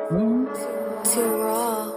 Too raw.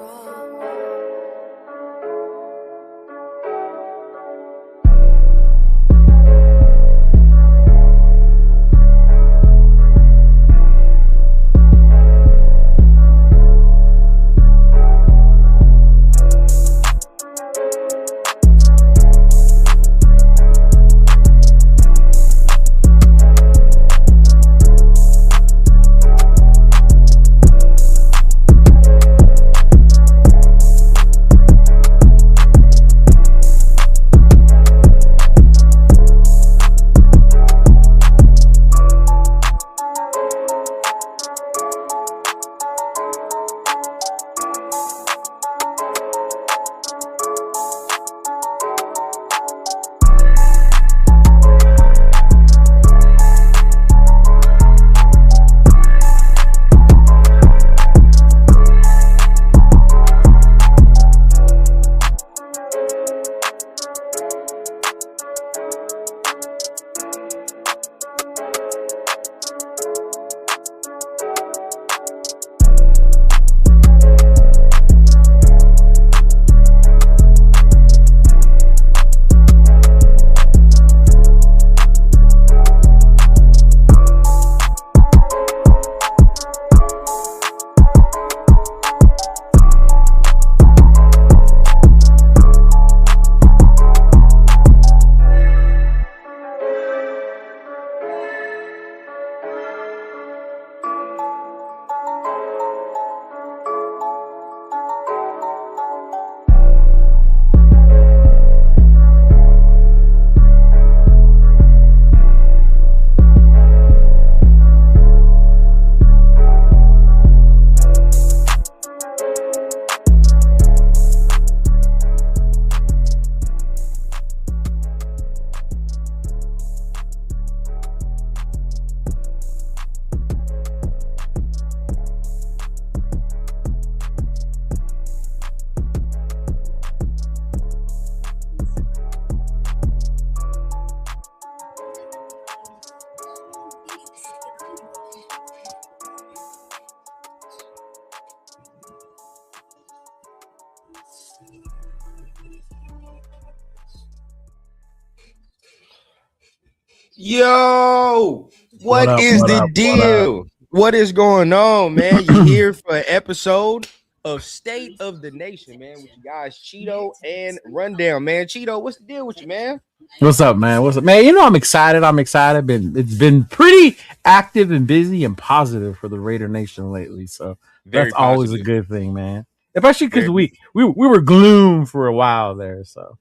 Yo, what is the deal? What is going on, man? You're here for an episode of State of the Nation, man, with you guys, Cheeto and Rundown, man. Cheeto, what's the deal with you, man? What's up, man? What's up, man? You know, I'm excited. It's been pretty active and busy and positive for the Raider Nation lately. So that's always a good thing, man. Especially because we were gloom for a while there. So.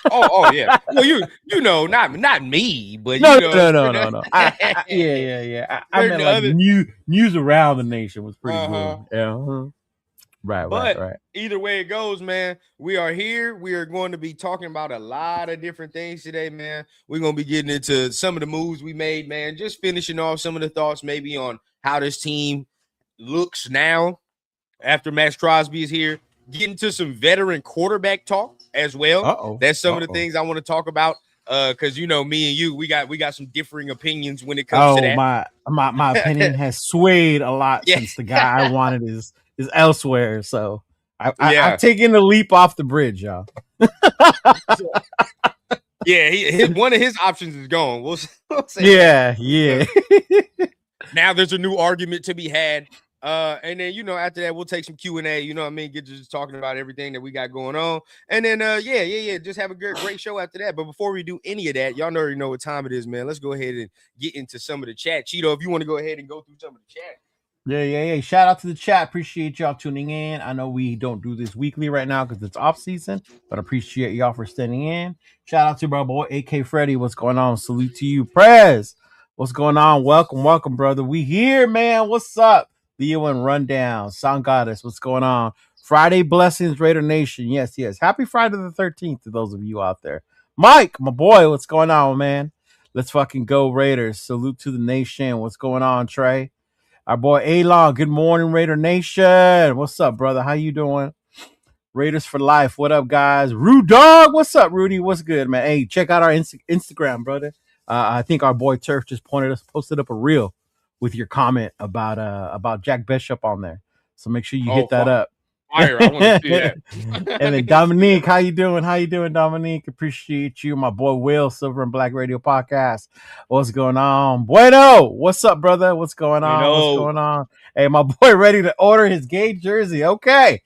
oh yeah. Well, you know, not me, but no. Yeah. I meant like news around the nation was pretty good. Yeah. Right. Either way it goes, man, we are here. We are going to be talking about a lot of different things today, man. We're going to be getting into some of the moves we made, man. Just finishing off some of the thoughts maybe on how this team looks now after Maxx Crosby is here. Getting to some veteran quarterback talk as well. That's some of the things I want to talk about. Because you know, me and you, we got some differing opinions when it comes to that. My opinion has swayed a lot since the guy I wanted is elsewhere. So I've taken the leap off the bridge, y'all. One of his options is gone. We'll say yeah. Now there's a new argument to be had. And then, you know, after that, we'll take some Q&A, you know what I mean? Get to just talking about everything that we got going on. And then, just have a great show after that. But before we do any of that, y'all already know what time it is, man. Let's go ahead and get into some of the chat. Cheeto, if you want to go ahead and go through some of the chat. Yeah. Shout out to the chat. Appreciate y'all tuning in. I know we don't do this weekly right now because it's off season, but appreciate y'all for standing in. Shout out to my boy AK Freddy. What's going on? Salute to you, Prez. What's going on? Welcome, brother. We here, man. What's up? Leo and Rundown, Sound Goddess, what's going on? Friday blessings, Raider Nation. Yes. Happy Friday the 13th to those of you out there. Mike, my boy, what's going on, man? Let's fucking go, Raiders. Salute to the nation. What's going on, Trey? Our boy A-Long, good morning, Raider Nation. What's up, brother? How you doing? Raiders for life. What up, guys? Rude Dog, what's up, Rudy? What's good, man? Hey, check out our Instagram, brother. I think our boy Turf just posted up a reel with your comment about Jack Bishop on there. So make sure you hit that up. Fire. I want to see that. And then Dominique, how you doing? How you doing, Dominique? Appreciate you. My boy Will, Silver and Black Radio Podcast. What's going on? Bueno, what's up, brother? What's going on? What's going on? Hey, my boy ready to order his gay jersey. Okay.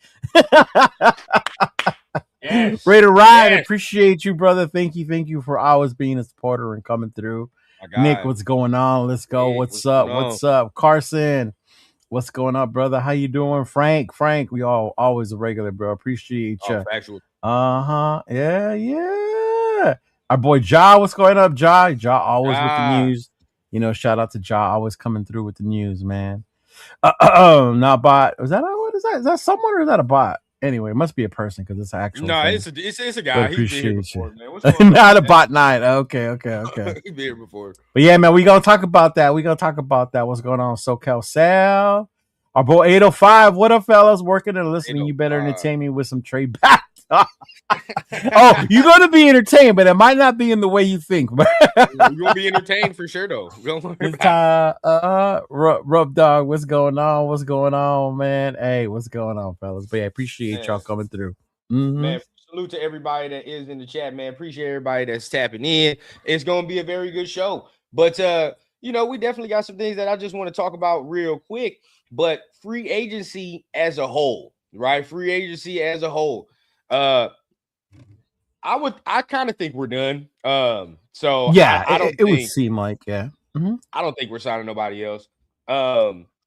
Yes. Ready to ride. Yes. Appreciate you, brother. Thank you for always being a supporter and coming through. Nick, what's going on? Let's go. Nick, what's up? What's up? Carson, what's going on, brother? How you doing? Frank, we all always a regular, bro. Appreciate you. Factual. Yeah. Our boy Ja, what's going up, Ja? Ja always with the news. You know, shout out to Ja, always coming through with the news, man. Not bot. Is that what is that? Is that someone or is that a bot? Anyway, it must be a person because it's an actual. No, thing. It's a guy. He's been here before, man. What's going on, not a bot night. Okay. He's been here before. But yeah, man, we gonna talk about that. What's going on, SoCal Sal? Our boy 805. What up, fellas? Working and listening. You better entertain me with some trade back. Oh, you're gonna be entertained, but it might not be in the way you think. You're gonna be entertained for sure, though. Don't worry about Rub Dog, what's going on? What's going on, man? Hey, what's going on, fellas? But yeah, appreciate y'all coming through. Man, salute to everybody that is in the chat, man. Appreciate everybody that's tapping in. It's gonna be a very good show. But you know, we definitely got some things that I just want to talk about real quick. But free agency as a whole, right? Free agency as a whole. I kind of think we're done. So yeah, I don't. It would seem like I don't think we're signing nobody else.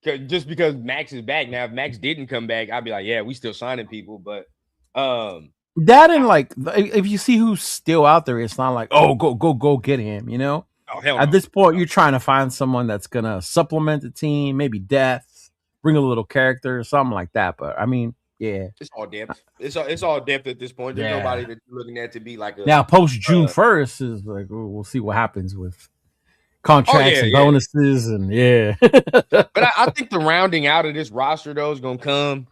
Just because Maxx is back now. If Maxx didn't come back, I'd be like, yeah, we still signing people. But that and like, if you see who's still out there, it's not like, oh, go get him. You know, at this point, you're trying to find someone that's gonna supplement the team, maybe depth, bring a little character or something like that. But I mean. Yeah, it's all depth. It's all depth at this point. There's nobody that you're looking at to be like a now post June 1st is like we'll see what happens with contracts and bonuses and But I think the rounding out of this roster though is gonna come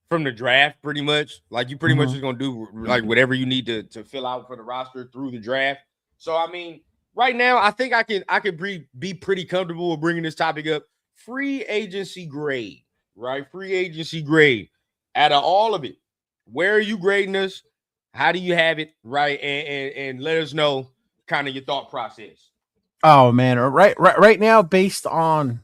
from the draft pretty much. Like you pretty much is gonna do like whatever you need to fill out for the roster through the draft. So I mean, right now I think I can be pretty comfortable with bringing this topic up. Free agency grade, right? Free agency grade. Out of all of it, where are you grading us? How do you have it, right? And let us know kind of your thought process. Oh man, right now, based on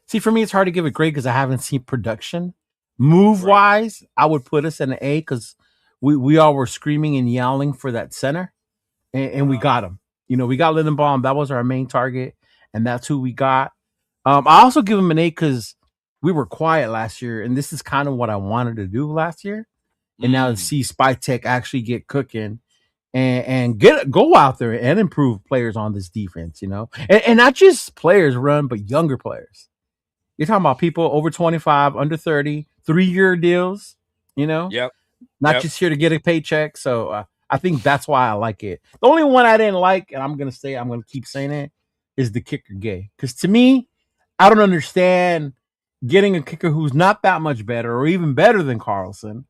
see for me, it's hard to give a grade because I haven't seen production. Move wise, I would put us in an A because we all were screaming and yelling for that center, and we got him. You know, we got Lindenbaum. That was our main target, and that's who we got. I also give him an A because we were quiet last year, and this is kind of what I wanted to do last year. And now to see Spytek actually get cooking and go out there and improve players on this defense, you know, and not just players run, but younger players. You're talking about people over 25, under 30, 3-year deals, you know, not just here to get a paycheck. So I think that's why I like it. The only one I didn't like, and I'm going to keep saying it, is the kicker Gay. Because to me, I don't understand getting a kicker who's not that much better or even better than Carlson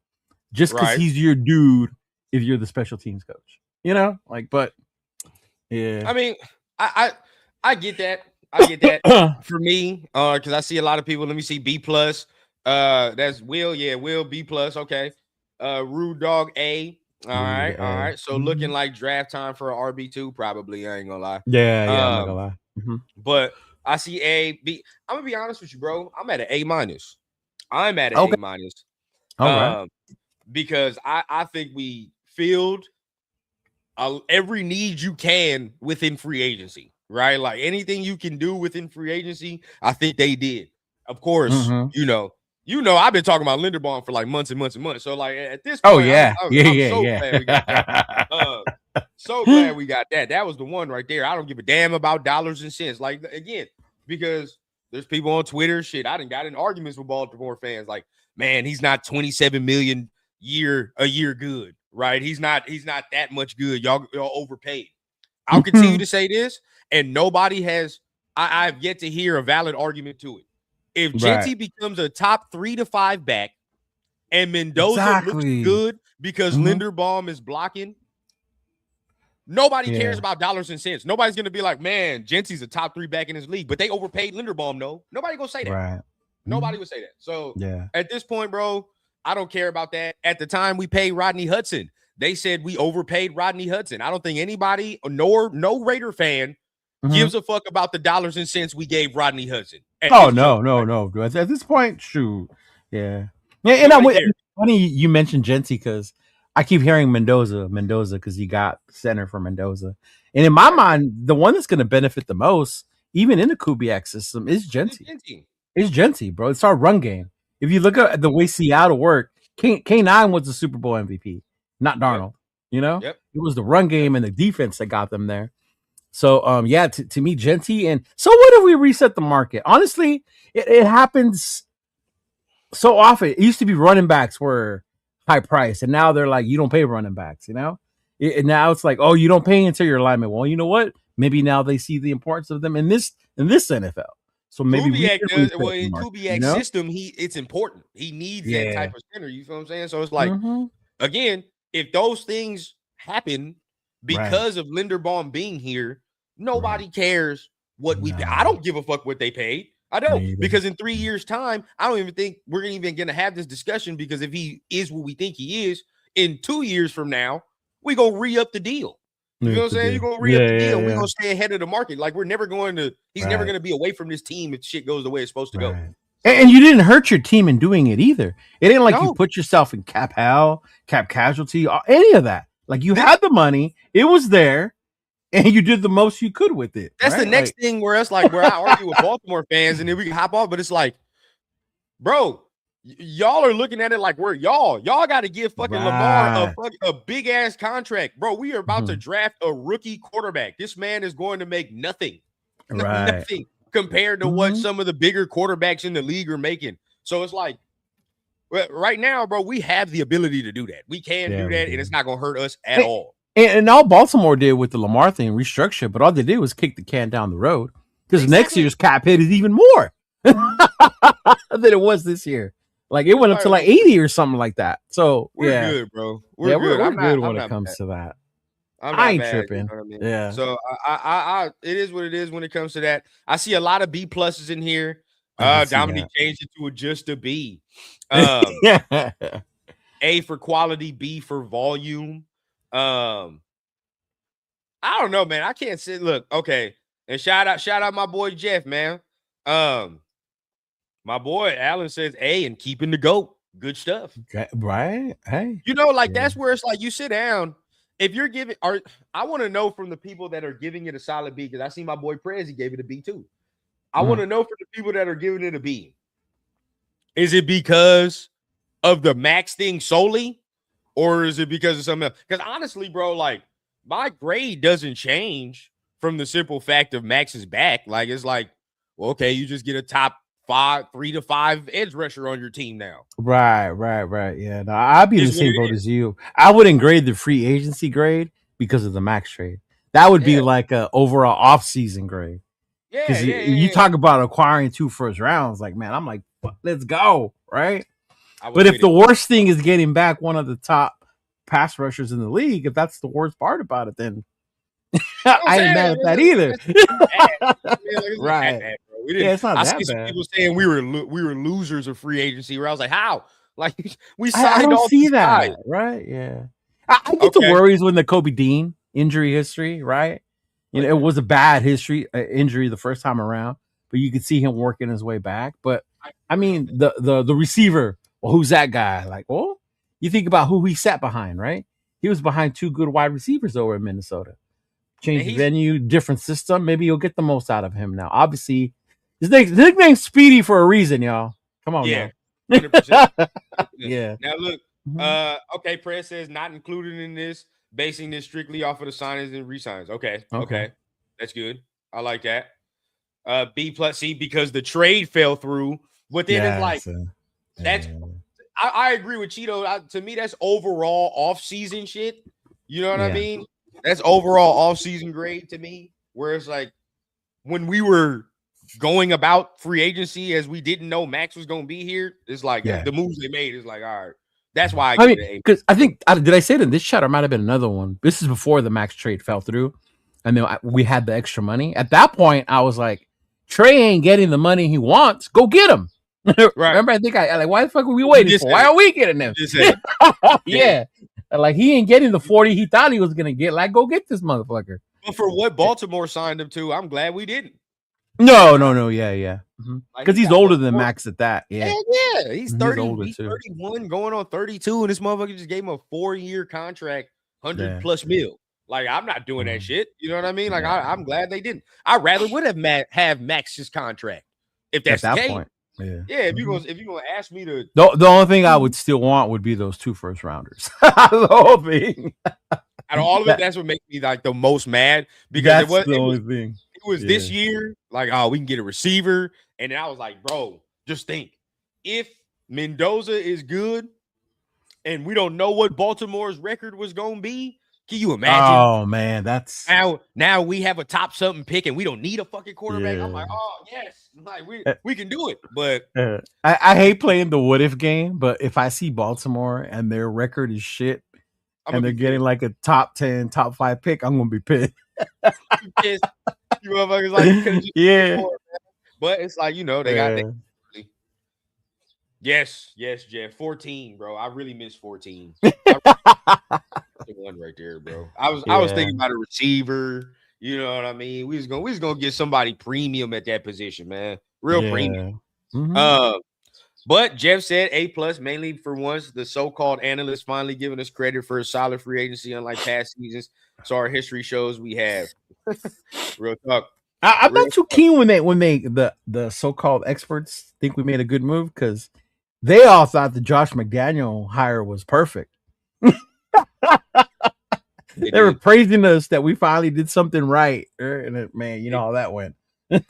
just because he's your dude if you're the special teams coach, you know, like, but yeah, I mean, I get that. I get that for me, because I see a lot of people. Let me see B+. That's Will. Yeah, Will B+. Okay. Rude Dog A. All right. So looking like draft time for an RB2, probably. I ain't gonna lie. Yeah, I'm not gonna lie. But I see A, B. I'm gonna be honest with you, bro. I'm at an A-. I'm at an A-. All right. Because I think we filled every need you can within free agency, right? Like anything you can do within free agency, I think they did. Of course, you know, I've been talking about Linderbaum for like months and months and months. So like at this point, I'm so glad we got that. So glad we got that. That was the one right there. I don't give a damn about dollars and cents. Like again, because there's people on Twitter, shit. I done got in arguments with Baltimore fans. Like, man, he's not 27 million a year good, right? He's not that much good. Y'all overpaid. I'll continue to say this, and nobody has. I've yet to hear a valid argument to it. If Genty becomes a top 3 to 5 back, and Mendoza looks good because Linderbaum is blocking, nobody cares about dollars and cents. Nobody's gonna be like, man, Genty's a top 3 back in his league, but they overpaid Linderbaum. No, nobody gonna say that. Right. Nobody would say that. So Yeah. at this point, bro, I don't care about that. At the time we paid Rodney Hudson, they said we overpaid Rodney Hudson. I don't think anybody, nor no Raider fan, gives a fuck about the dollars and cents we gave Rodney Hudson. Oh no. At this point, shoot, yeah. And funny you mentioned Genty because I keep hearing Mendoza because he got center for Mendoza, and in my mind, the one that's going to benefit the most, even in the Kubiak system, is Genty. It's Genty, bro. It's our run game. If you look at the way Seattle worked, K9 was the Super Bowl MVP, not Darnold. It was the run game and the defense that got them there. So, to me, Genty. And so what if we reset the market? Honestly, it happens so often. It used to be running backs were high price, and now they're like, you don't pay running backs, and now it's like, oh, you don't pay until your alignment. Well, you know what? Maybe now they see the importance of them in this NFL. So maybe Kubiak in Kubiak's system, it's important. He needs that type of center. You feel what I'm saying? So it's like, again, if those things happen because of Linderbaum being here, nobody cares what we pay. I don't give a fuck what they paid. I don't, because in 3 years' time, I don't even think we're even going to have this discussion, because if he is what we think he is, in 2 years from now, we're going to re-up the deal. You know what I'm saying? You're going to re-up the deal. We're going to stay ahead of the market. Like, we're never going to – he's never going to be away from this team if shit goes the way it's supposed to go. And you didn't hurt your team in doing it either. It ain't like you put yourself in cap hell, cap casualty, or any of that. Like, you had the money. It was there. And you did the most you could with it. That's the next thing where it's like, where I argue with Baltimore fans, and then we can hop off. But it's like, bro, y'all are looking at it like we're y'all got to give fucking Lamar a big ass contract, bro. We are about to draft a rookie quarterback. This man is going to make nothing compared to what some of the bigger quarterbacks in the league are making. So it's like, right now, bro, we have the ability to do that. We can do that, and it's not going to hurt us at all. And all Baltimore did with the Lamar thing, restructure, but all they did was kick the can down the road, because next year's cap hit is even more than it was this year. Like, it went up to like 80 or something like that. So we're good, bro. We're good when it comes to that. I ain't tripping. You know what I mean? Yeah. So I it is what it is when it comes to that. I see a lot of B pluses in here. Dominique changed it to a just a B. A for quality, B for volume. I don't know, man. I can't say. Look, okay, and shout out my boy Jeff, man. My boy Alan says A and keeping the GOAT. Good stuff, right? Hey, that's where it's like, you sit down. If you're giving, I want to know from the people that are giving it a solid B, because I see my boy Prez, he gave it a B too. I want to know from the people that are giving it a B. Is it because of the Maxx thing solely? Or is it because of something else? Because honestly, bro, like, my grade doesn't change from the simple fact of Maxx is back. Like, it's like, well, okay, you just get a top 3 to 5 edge rusher on your team now. Right. Yeah, no, I'd be in the same boat as you. I wouldn't grade the free agency grade because of the Maxx trade. That would be like an overall offseason grade. Because you talk about acquiring 2 first rounds. Like, man, I'm like, let's go, right? But if the worst thing is getting back one of the top pass rushers in the league, if that's the worst part about it, then I ain't mad at that either. Right. It's not that bad. Some people saying we were losers of free agency, where I was like, how? Like, we signed I don't all see these that, guys. right? Yeah. I get the worries when the Kobe Dean injury history, right? It was a bad injury the first time around, but you could see him working his way back. But I mean, the receiver, well, who's that guy? Like, well, you think about who he sat behind, right? He was behind 2 good wide receivers over in Minnesota. Change the venue, different system. Maybe you'll get the most out of him now. Obviously, his nickname's Speedy for a reason, y'all. Come on, yeah, 100%. Yeah. Now look, okay. Press says not included in this, basing this strictly off of the signings and resigns. Okay, that's good. I like that. B plus C because the trade fell through. But then it's like that's. I agree with Cheeto. To me, that's overall off-season shit. You know what I mean? That's overall off-season grade to me. Where it's like, when we were going about free agency as we didn't know Maxx was going to be here, it's like the moves they made is like, all right. That's why I give it an A. Because I think, did I say it in this chat or might have been another one? This is before the Maxx trade fell through. And then we had the extra money. At that point, I was like, Trey ain't getting the money he wants. Go get him. Right. Remember, I think I like, why the fuck were we waiting for? Why are we getting them? Yeah. Like he ain't getting the 40 he thought he was gonna get. Like, go get this motherfucker. But for what Baltimore signed him to, I'm glad we didn't. No, yeah. Because he's older than Maxx at that. Yeah. Yeah. He's 30. He's 31, going on 32, and this motherfucker just gave him a 4-year contract, 100 plus mil. Like, I'm not doing that shit. You know what I mean? Like, I'm glad they didn't. I rather would have Maxx's contract if that's the case. Point. Yeah. If you're gonna ask me to, the only thing I would still want would be those 2 first rounders. The whole thing. Out of all of it, that's what makes me like the most mad, because it was this year, like, oh, we can get a receiver, and then I was like, bro, just think, if Mendoza is good, and we don't know what Baltimore's record was gonna be. Can you imagine? Oh man, that's now we have a top something pick and we don't need a fucking quarterback. I'm like, oh yes, like we can do it. But I hate playing the what if game. But if I see Baltimore and their record is shit, and they're getting like a top 10, top 5 pick, I'm gonna be pissed. You motherfuckers like, yeah. But it's like, they got that. Yes, Jeff. 14, bro. I really miss 14. One right there, bro. I was thinking about a receiver. You know what I mean? We was gonna get somebody premium at that position, man. Real premium. But Jeff said A+ mainly for once the so-called analysts finally giving us credit for a solid free agency, unlike past seasons. So our history shows we have. Real talk. I'm not too keen when the so-called experts think we made a good move, because they all thought the Josh McDaniel hire was perfect. They were praising us that we finally did something right. And man, you know how that went. Can't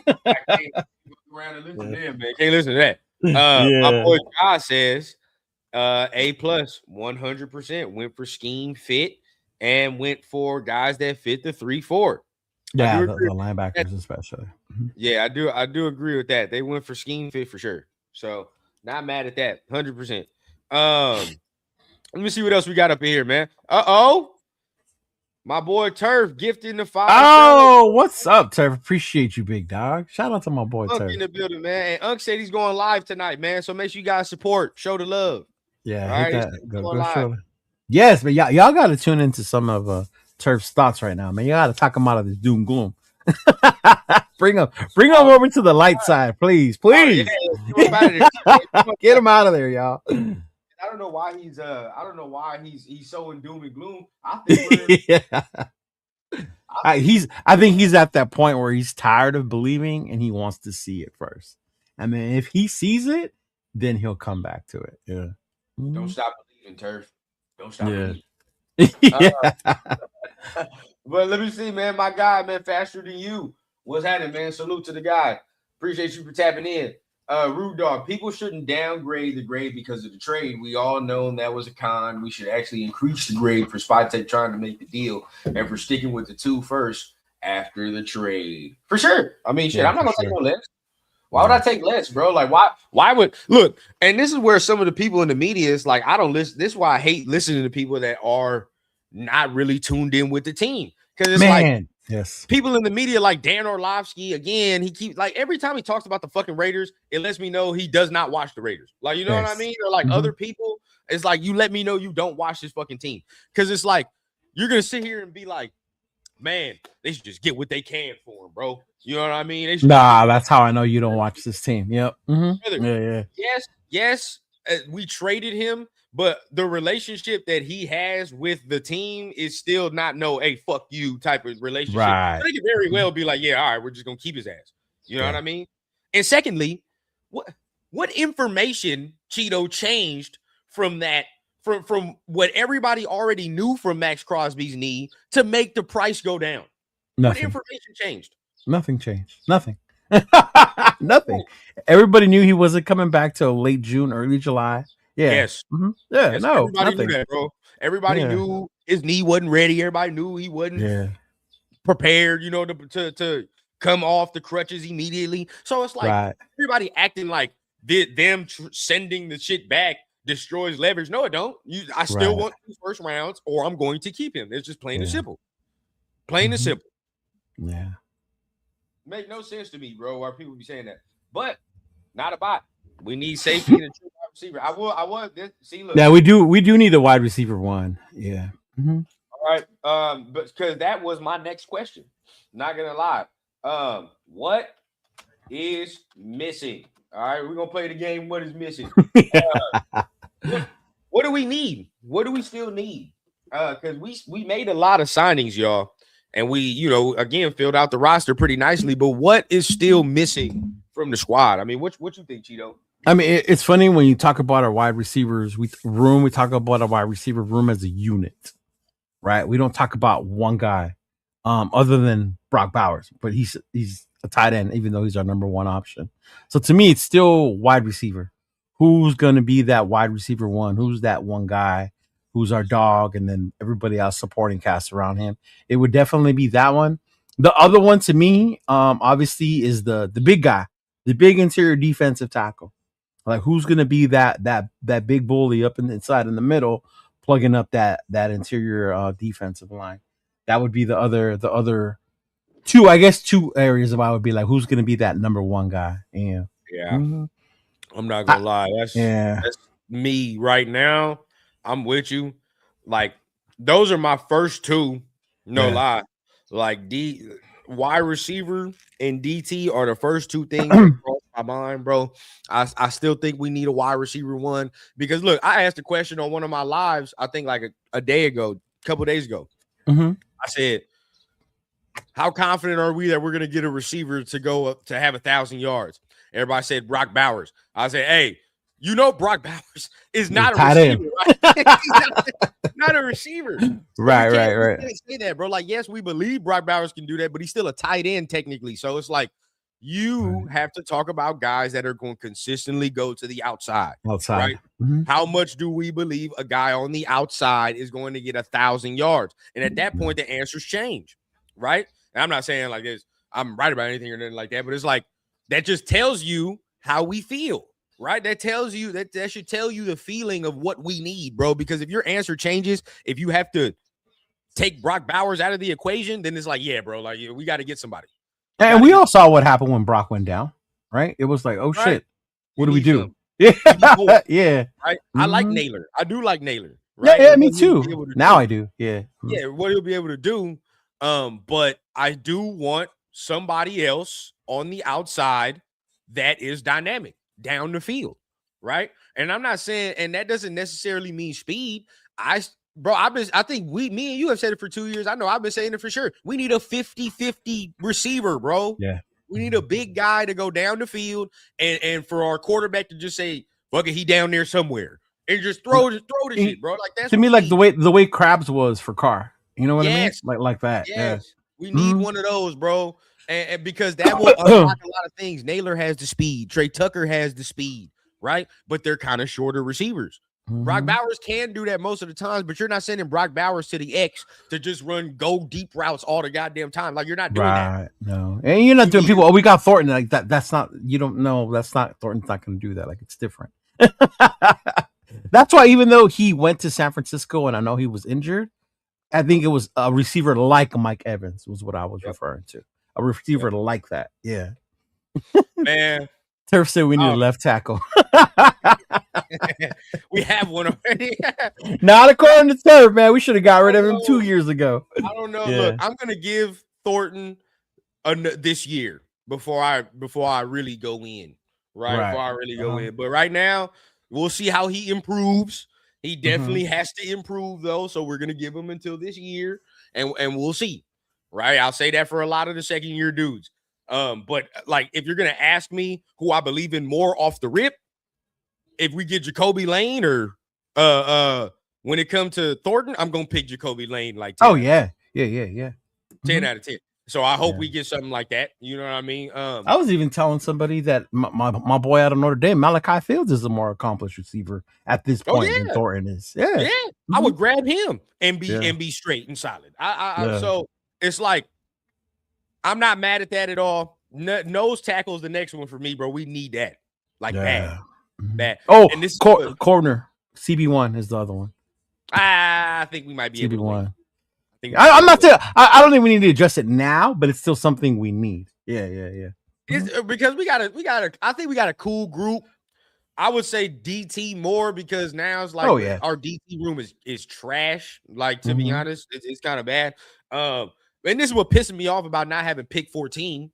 listen to that. My boy Josh says A+, 100% went for scheme fit and went for guys that fit the 3-4. Yeah, the linebackers especially. Yeah, I do agree with that. They went for scheme fit for sure. So not mad at that. 100%. Let me see what else we got up here, man. My boy Turf gifting the 5. Oh, what's up, Turf? Appreciate you, big dog. Shout out to my boy Turf in the building, man. And Unc said he's going live tonight, man. So make sure you guys support, show the love. Yeah, all right, that. Go show. Yes, but y'all got to tune into some of Turf's thoughts right now, man. You got to talk him out of this doom gloom. bring him over to the light side, please. Get him out of there, y'all. I don't know why he's so in doom and gloom. I think I think he's at that point where he's tired of believing and he wants to see it first. And then if he sees it, then he'll come back to it. Yeah. Don't stop believing, Turf. Don't stop believing. But let me see, man. My guy, man, faster than you. What's happening, man? Salute to the guy. Appreciate you for tapping in. Rude Dog, people shouldn't downgrade the grade because of the trade. We all know that was a con. We should actually increase the grade for Spytek trying to make the deal and for sticking with the 2 first after the trade. For sure. I mean, shit, I'm not going to take no less. Why would I take less, bro? Like, why would look? And this is where some of the people in the media is like, I don't listen. This is why I hate listening to people that are not really tuned in with the team, because it's like, yes, people in the media like Dan Orlovsky, again, he keeps like every time he talks about the fucking Raiders, it lets me know he does not watch the Raiders. Like, you know what I mean? Or like other people, it's like, you let me know you don't watch this fucking team, because it's like you're gonna sit here and be like, man, they should just get what they can for him, bro. You know what I mean? That's how I know you don't watch this team. Yep. Yeah. Yes. We traded him, but the relationship that he has with the team is still not hey, fuck you type of relationship. Right. So they could very well be like, yeah, all right, we're just gonna keep his ass. You know what I mean? And secondly, what information Cheeto changed from that? From what everybody already knew from Maxx Crosby's knee to make the price go down. Nothing. What information changed? Nothing changed. Nothing. Nothing. Everybody knew he wasn't coming back till late June, early July. Yeah. Yes. Yeah. Yes. No. Everybody nothing. knew that, bro. Everybody knew his knee wasn't ready. Everybody knew he wasn't prepared, to come off the crutches immediately. So it's like everybody acting like them sending the shit back destroys leverage. No, it don't. I still want 2 first rounds, or I'm going to keep him. It's just plain and simple. Plain and simple. Yeah. Make no sense to me, bro, why people be saying that. But not a bot. We need safety and a true wide receiver. I was this. See, look. Yeah, we do need a wide receiver one. Yeah. Mm-hmm. All right. But because that was my next question. Not gonna lie. What is missing? All right, we're gonna play the game. What is missing? What do we need? What do we still need? Because we made a lot of signings, y'all, and we, again, filled out the roster pretty nicely. But what is still missing from the squad? I mean, what you think, Cheeto? I mean, it's funny when you talk about our wide receivers we talk about our wide receiver room as a unit, right? We don't talk about one guy, other than Brock Bowers, but he's a tight end, even though he's our number one option. So to me, it's still wide receiver. Who's going to be that wide receiver one? Who's that one guy? Who's our dog? And then everybody else supporting cast around him. It would definitely be that one. The other one to me, obviously, is the big guy, the big interior defensive tackle. Like, who's going to be that big bully up inside in the middle, plugging up that interior defensive line? That would be the other two, I guess, two areas of I would be like, who's going to be that number one guy? Yeah. Mm-hmm. I'm not gonna lie. That's me right now. I'm with you. Like, those are my first two. No lie. Like, wide receiver and DT are the first two things that cross my mind, bro. I still think we need a wide receiver one because look, I asked a question on one of my lives. I think like a day ago, a couple days ago. Mm-hmm. I said, how confident are we that we're going to get a receiver to go up to have 1,000 yards? Everybody said Brock Bowers. I said, hey, Brock Bowers is not a receiver. Right? He's not a receiver. So right. Can't say that, bro. Like, yes, we believe Brock Bowers can do that, but he's still a tight end technically. So it's like you have to talk about guys that are going to consistently go to the outside. Right? Mm-hmm. How much do we believe a guy on the outside is going to get 1,000 yards? And at that point, the answers change. Right? And I'm not saying like this, I'm right about anything or anything like that, but it's like that just tells you how we feel, right? That tells you that should tell you the feeling of what we need, bro. Because if your answer changes, if you have to take Brock Bowers out of the equation, then it's like, yeah, bro, like we got to get somebody. And we all saw what happened when Brock went down, right? It was like, oh shit, what do we do? Yeah, yeah. Right. I like Naylor. I do like Naylor. Right? Yeah, me too. Now I do. Yeah. Yeah, what he'll be able to do. But I do want somebody else on the outside that is dynamic down the field, right? And I'm not saying, and that doesn't necessarily mean speed. I think me and you have said it for 2 years. I know I've been saying it for sure. We need a 50-50 receiver, bro. Yeah. We need a big guy to go down the field and for our quarterback to just say, fuck it, he down there somewhere. And just throw the shit, bro. Like that's to me, like the way Krabs was for Carr. You know what I mean? Like that. Yes. Yeah. We need one of those, bro. And because that will unlock a lot of things. Naylor has the speed. Trey Tucker has the speed, right? But they're kind of shorter receivers. Mm-hmm. Brock Bowers can do that most of the times, but you're not sending Brock Bowers to the X to just go deep routes all the goddamn time. Like, you're not doing that. No. And you're not doing people, oh, we got Thornton. Like that. That's not, you don't know. That's not, Thornton's not going to do that. Like, it's different. That's why even though he went to San Francisco and I know he was injured, I think it was a receiver like Mike Evans was what I was referring to. A receiver like that. Yeah. Man. Turf said we need a left tackle. We have one already. Not according to Turf, man. We should have got rid of him 2 years ago. I don't know. Yeah. Look, I'm going to give Thornton this year before I really go in. Right? Before I really go in. But right now, we'll see how he improves. He definitely has to improve, though. So we're going to give him until this year, and we'll see. Right? I'll say that for a lot of the second-year dudes. But, like, if you're going to ask me who I believe in more off the rip, if we get Jacoby Lane or when it comes to Thornton, I'm going to pick Jacoby Lane like 10. Oh, yeah. Yeah. 10 out of 10. So I hope we get something like that. You know what I mean? I was even telling somebody that my boy out of Notre Dame, Malachi Fields, is a more accomplished receiver at this point than Thornton is. Yeah. I would grab him and be straight and solid. So it's like I'm not mad at that at all. Nose tackle is the next one for me, bro. We need that. Like bad. Oh, and this corner CB1 is the other one. I think we might be CB1. able to. I'm not saying I don't think we need to adjust it now, but it's still something we need. Yeah. It's because we got I think we got a cool group. I would say DT more because now it's like our DT room is trash. Like, to be honest, it's kind of bad. And this is what pissing me off about not having pick 14.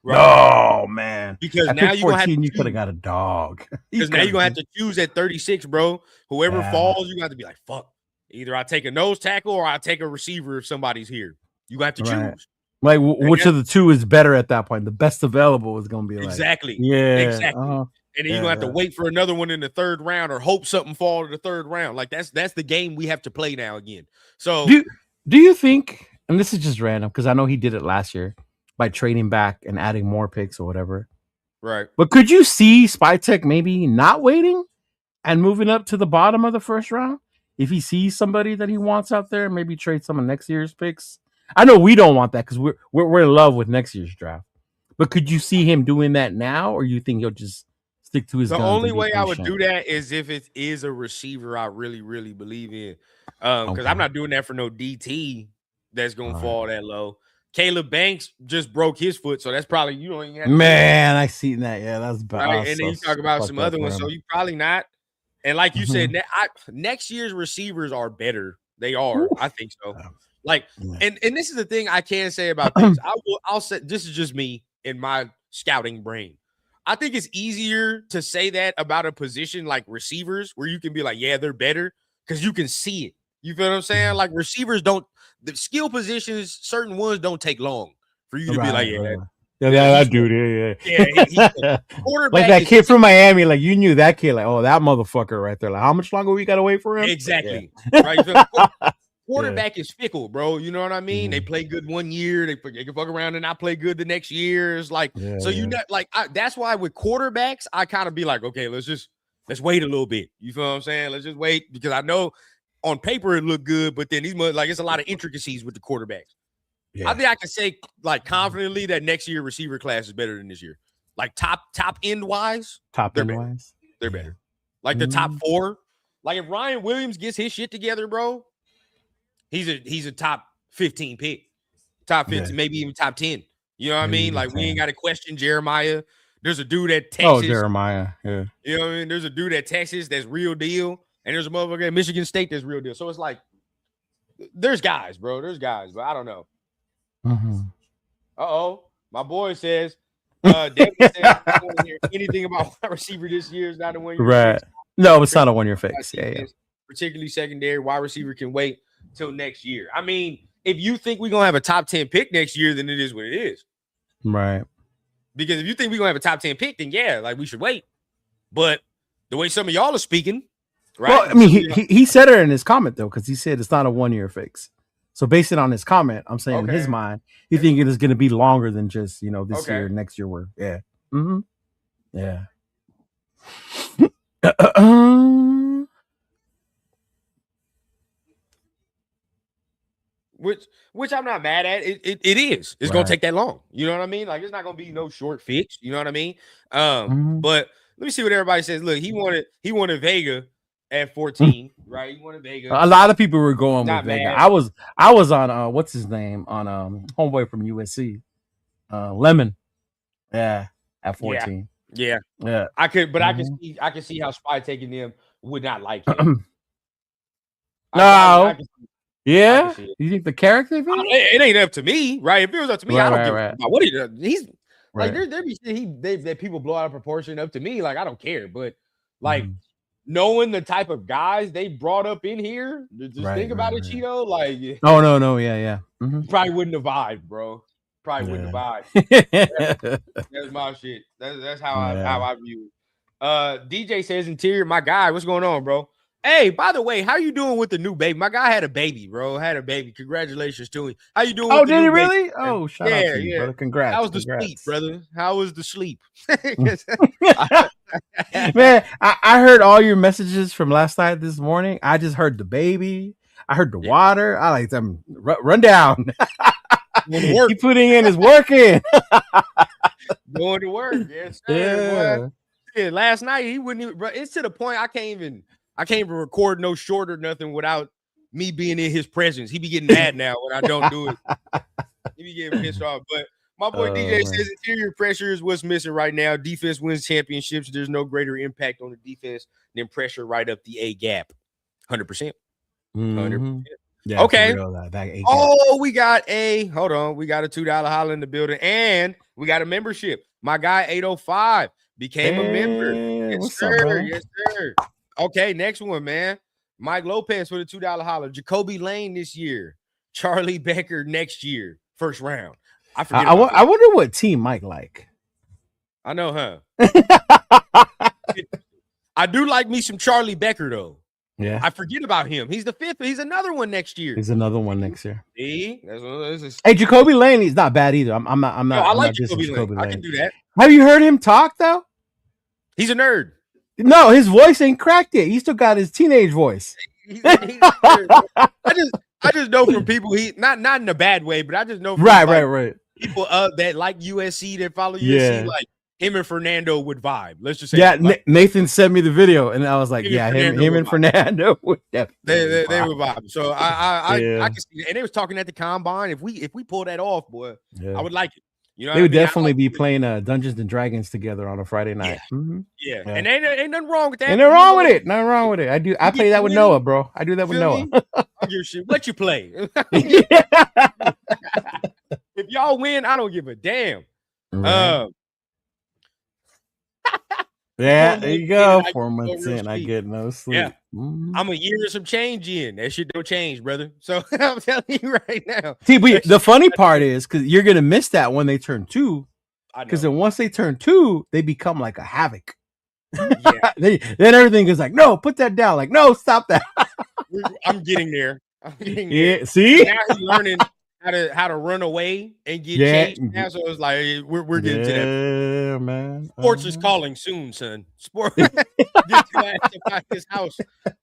Right? Oh man, because at now pick you're 14, gonna have to you could have got a dog. Because now you're gonna have to choose at 36, bro. Whoever falls, you got to be like, fuck. Either I take a nose tackle or I take a receiver if somebody's here. You have to choose. Like, which of the two is better at that point? The best available is going to be like exactly. And then you're gonna have to wait for another one in the third round or hope something fall to the third round. Like that's the game we have to play now again. So do you think? And this is just random because I know he did it last year by trading back and adding more picks or whatever. Right. But could you see Spytek maybe not waiting and moving up to the bottom of the first round if he sees somebody that he wants out there? Maybe trade some of next year's picks. I know we don't want that because we're in love with next year's draft. But could you see him doing that now, or you think he'll just stick to his guns? The only way I would do that is if it is a receiver I really, really believe in. Because I'm not doing that for no DT that's gonna fall that low. Caleb Banks just broke his foot, so that's probably you don't even have to I seen that. Yeah, that's bad. Right? And then you talk about some other ones, so you probably not. And like you said, next year's receivers are better. They are. I think so. Like, and this is the thing I can say about this. I'll say this is just me in my scouting brain. I think it's easier to say that about a position like receivers, where you can be like, yeah, they're better because you can see it. You feel what I'm saying? Like receivers don't, the skill positions, certain ones don't take long for you to be like, that dude, quarterback like that kid from Miami, like you knew that kid, like, oh, that motherfucker right there. Like, how much longer we gotta wait for him? Exactly. Right. Quarterback is fickle, bro. You know what I mean? They play good 1 year, they can fuck around and not play good the next year. It's like, that's why with quarterbacks, I kind of be like, okay, let's wait a little bit. You feel what I'm saying? Let's just wait because I know on paper it looked good, but then it's a lot of intricacies with the quarterbacks. I think I can say like confidently that next year receiver class is better than this year. Like top end wise, they're better. Like the top 4. Like if Ryan Williams gets his shit together, bro, he's a top 15 pick, top 15, maybe even top 10. You know what I mean? Like we ain't got to question Jeremiah. There's a dude at Texas. Oh, Jeremiah. Yeah. You know what I mean? There's a dude at Texas that's real deal. And there's a motherfucker at Michigan State that's real deal. So it's like, there's guys, bro. There's guys, but I don't know. My boy says, David says, I don't want to hear anything about wide receiver this year. Is not a 1 year. Right. No, it's not a 1 year fix. Yeah. Particularly secondary wide receiver can wait till next year. I mean, if you think we're gonna have a top 10 pick next year, then it is what it is. Right. Because if you think we're gonna have a top 10 pick, then yeah, like we should wait. But the way some of y'all are speaking, right? Well, I mean, he said it in his comment though, because he said it's not a 1 year fix. So based on his comment, I'm saying in his mind, he think it is going to be longer than just this year, next year. Which I'm not mad at. It is. It's gonna take that long. You know what I mean? Like it's not gonna be no short fix. You know what I mean? But let me see what everybody says. Look, he wanted Vega at 14, right? He wanted Vega. A lot of people were going with Vega. I was on what's his name on homeboy from USC, Lemon. Yeah, at 14. Yeah. I could see how Spy taking them would not like him. Yeah, you think the character? It ain't up to me, right? If it was up to me, I don't give a fuck what he does. He's like there be that people blow out of proportion. Up to me, like I don't care. But like knowing the type of guys they brought up in here, just think about it, Cheeto. Like probably wouldn't have vibed, bro. Probably wouldn't have vibed. That's my shit. That's how I view it. DJ says interior, my guy. What's going on, bro? Hey, by the way, how you doing with the new baby? My guy had a baby, bro. Had a baby. Congratulations to him. How you doing? Oh, did he really? Baby? Oh, shout out to you, brother. Congrats. How was the sleep, brother? How was the sleep? Man, I heard all your messages from last night this morning. I just heard the baby. I heard the water. I like them. Run down. He putting in his work in. Going to work. Yes, sir. Yeah. Last night he wouldn't even. Bro, it's to the point I can't even record no short or nothing without me being in his presence. He be getting mad now when I don't do it. He be getting pissed off. But My boy DJ man. says interior pressure is what's missing right now. Defense wins championships. There's no greater impact on the defense than pressure right up the A gap. 100%. 100%. Yeah, Okay. for real, that A gap. Oh, we got a $2 holla in the building, and we got a membership. My guy 805 became a member. Yes, What's sir. up, bro? Yes, sir. Okay, next one, man. Mike Lopez with a $2 holla. Jacoby Lane this year. Charlie Becker next year. First round. I forget. I wonder what team Mike like. I know, huh? I do like me some Charlie Becker though. Yeah, I forget about him. He's the 5th. He's another one next year. He's another one next year. See? Hey, Jacoby Lane, he's not bad either. I'm not. No, I like Jacoby Lane. I can do that. Have you heard him talk though? He's a nerd. No, his voice ain't cracked yet. He still got his teenage voice. I just know from people not in a bad way, but I just know from right. People that like USC that follow USC, like him and Fernando would vibe. Let's just say, Nathan sent me the video, and I was like, him and Fernando would definitely they would vibe. So I can see it. And they was talking at the combine. If we pull that off, boy, I would like it. You know, they would definitely be playing Dungeons and Dragons together on a Friday night. Yeah. And ain't nothing wrong with that. Ain't nothing wrong with it. Nothing wrong with it. I play that with Noah, bro. I do that with Noah. I give a shit. What you play? If y'all win, I don't give a damn. Right. There you go. 4 months in, I get no sleep. Yeah. I'm a year or some change in. That shit don't change, brother. So I'm telling you right now. See, but the funny part is because you're gonna miss that when they turn 2. Because then once they turn 2, they become like a havoc. Yeah. then everything is like, no, put that down. Like, no, stop that. I'm getting there. Yeah, see? Now he's learning how to run away and get changed now. So it's like we're getting to that. Yeah, man. Sports is calling soon, son. Sport get to his house,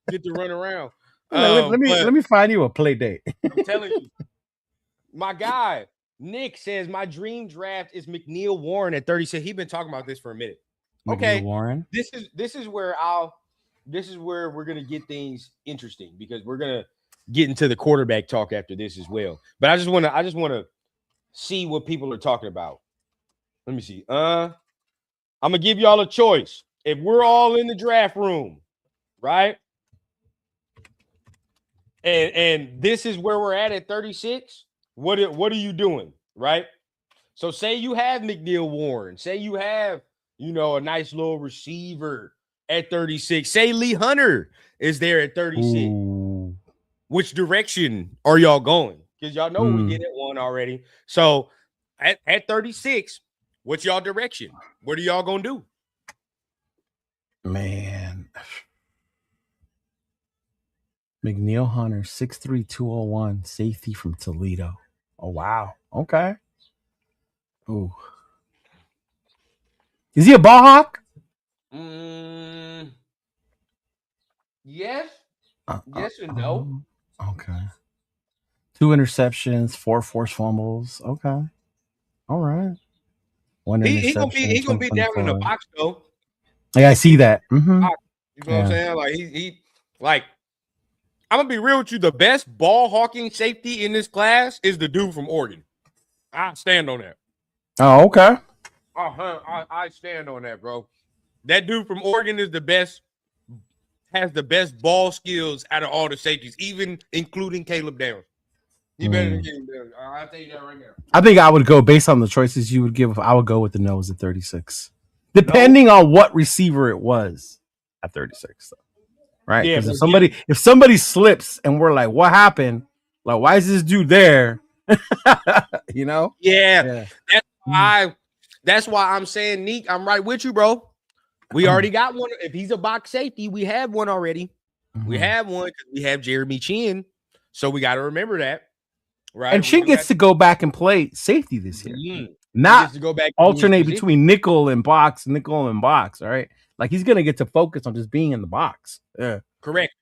get to run around. Let me find you a play date. I'm telling you. My guy, Nick says my dream draft is McNeil Warren at 36. He's been talking about this for a minute. Okay. Warren. This is where we're gonna get things interesting because we're gonna get into the quarterback talk after this as well. But I just want to see what people are talking about. Let me see. I'm gonna give y'all a choice. If we're all in the draft room, right? And this is where we're at 36. What are you doing, right? So say you have McNeil Warren. Say you have, a nice little receiver at 36. Say Lee Hunter is there at 36. Ooh. Which direction are y'all going? Because y'all know we get at 1 already. So at 36, what's y'all direction? What are y'all gonna do? Man. McNeil Hunter, 6'3", 201, safety from Toledo. Oh, wow. Okay. Ooh. Is he a ball hawk? Yes. Yes and no. Okay. 2 interceptions, 4 forced fumbles. Okay. All right. 1 interception. He gonna be down in the box though. Yeah, I see that. Mm-hmm. You know what I'm saying? Like he I'm gonna be real with you. The best ball hawking safety in this class is the dude from Oregon. I stand on that. Oh, okay. I stand on that, bro. That dude from Oregon is the best, has the best ball skills out of all the safeties, even including Caleb Downs. He better than Caleb Downs. I'll tell you that right now. I think I would go based on the choices you would give. I would go with the nose at 36, depending on what receiver it was at 36. Right? Because if somebody slips and we're like, what happened? Like, why is this dude there? Yeah. That's why I'm saying, Neek, I'm right with you, bro. We already got one. If he's a box safety, we have one already. We have one because we have Jeremy Chin. So we got to remember that. Right. And Chin gets to go back and play safety this year. Not to go back alternate between nickel and box. All right. Like he's gonna get to focus on just being in the box. Yeah. Correct.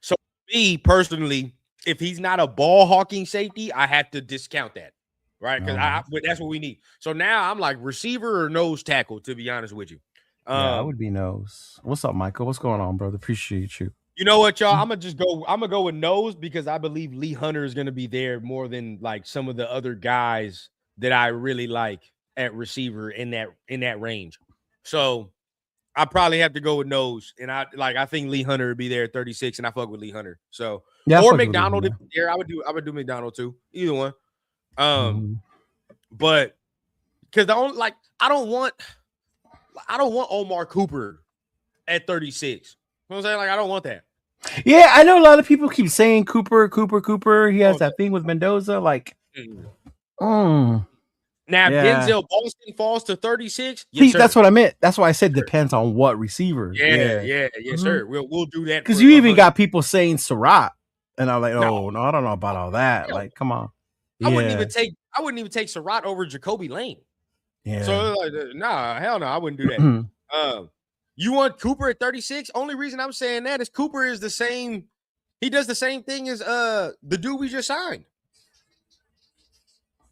So me personally, if he's not a ball hawking safety, I have to discount that. Right. Because that's what we need. So now I'm like receiver or nose tackle, to be honest with you. I would be nose. What's up, Michael? What's going on, brother? Appreciate you. You know what, y'all? I'm gonna go with nose because I believe Lee Hunter is gonna be there more than like some of the other guys that I really like at receiver in that range. So I probably have to go with nose, and I think Lee Hunter would be there at 36, and I fuck with Lee Hunter. So or McDonald if there, I would do McDonald too. Either one. But because I don't want Omar Cooper at 36. You know what I'm saying? Like I don't want that. Yeah, I know a lot of people keep saying Cooper. He has that thing with Mendoza. Like, now, if Denzel Boston falls to 36, see, that's what I meant. That's why I said depends on what receiver. Yeah, sir. We'll do that because you even got people saying Surratt, and I'm like, no, I don't know about all that. Like, come on. I wouldn't even take Surratt over Jacoby Lane. Yeah. So like, nah, hell no, I wouldn't do that. You want Cooper at 36? Only reason I'm saying that is Cooper is the same. He does the same thing as the dude we just signed.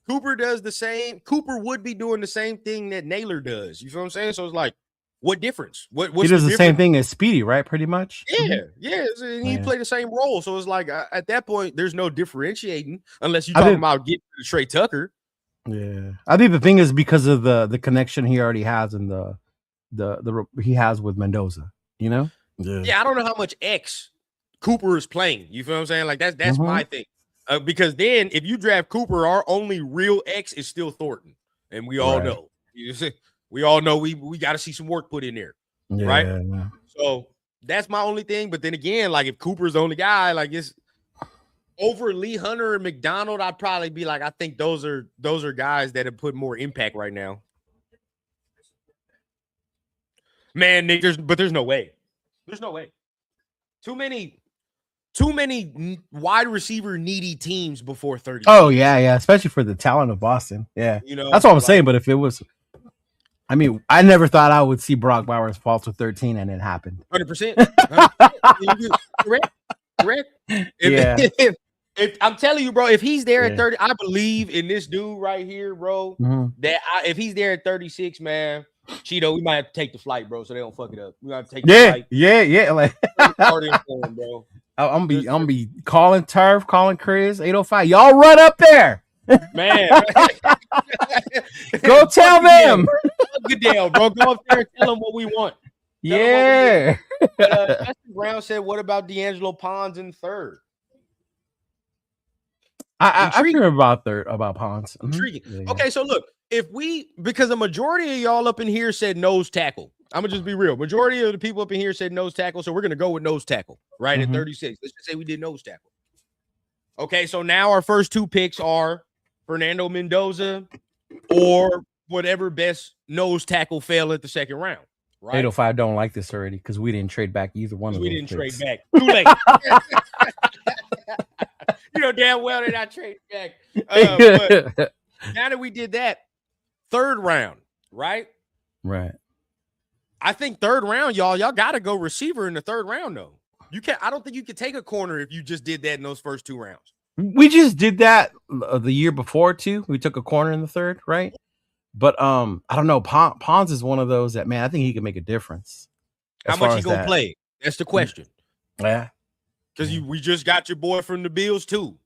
Cooper does the same. Cooper would be doing the same thing that Naylor does. You feel what I'm saying? So it's like, what difference? What's he does the same thing as Speedy, right? Pretty much. Yeah. And he played the same role. So it's like at that point, there's no differentiating unless you're talking about getting to Trey Tucker. Yeah, I think the thing is because of the connection he already has and the he has with Mendoza. You know. Yeah, I don't know how much X Cooper is playing. You feel what I'm saying? Like that's my thing. Because then if you draft Cooper, our only real X is still Thornton. And we all know. We all know we got to see some work put in there. Right? Yeah. So that's my only thing. But then again, like if Cooper's the only guy, like it's over Lee Hunter and McDonald, I'd probably be like, I think those are guys that have put more impact right now. Man, Nick, there's no way. There's no way. Too many wide receiver needy teams before 30. Oh, yeah. Especially for the talent of Boston. Yeah. You know, that's what I'm saying. But if it was, I mean, I never thought I would see Brock Bowers fall to 13, and it happened. 100%. Correct. If I'm telling you, bro, if he's there at 30, I believe in this dude right here, bro. That if he's there at 36, man, Cheeto, we might have to take the flight, bro, so they don't fuck it up. We got to take the flight. Yeah. Like, bro. I'm be calling Turf, calling Chris, 805. Y'all run up there, man. Go tell them. Goodell, bro. Go up there and tell them what we want. Yeah. Justin Brown said, "What about D'Angelo Ponds in third?" I hear about Ponds. Intriguing. Yeah. Okay, so look, because the majority of y'all up in here said nose tackle. I'm gonna just be real. Majority of the people up in here said nose tackle, so we're gonna go with nose tackle, right? At 36. Let's just say we did nose tackle. Okay, so now our first two picks are Fernando Mendoza or whatever best nose tackle fell at the second round. Right? 805 don't like this already because we didn't trade back either one of them. We didn't trade back. Too late. You know damn well they're not trading back. But now that we did that, third round, right? Right. I think third round, y'all got to go receiver in the third round, though. You can't. I don't think you could take a corner if you just did that in those first two rounds. We just did that the year before too. We took a corner in the third, right? But I don't know. Ponds is one of those that, man, I think he can make a difference. How much he gonna play? That's the question. Yeah, because we just got your boy from the Bills too,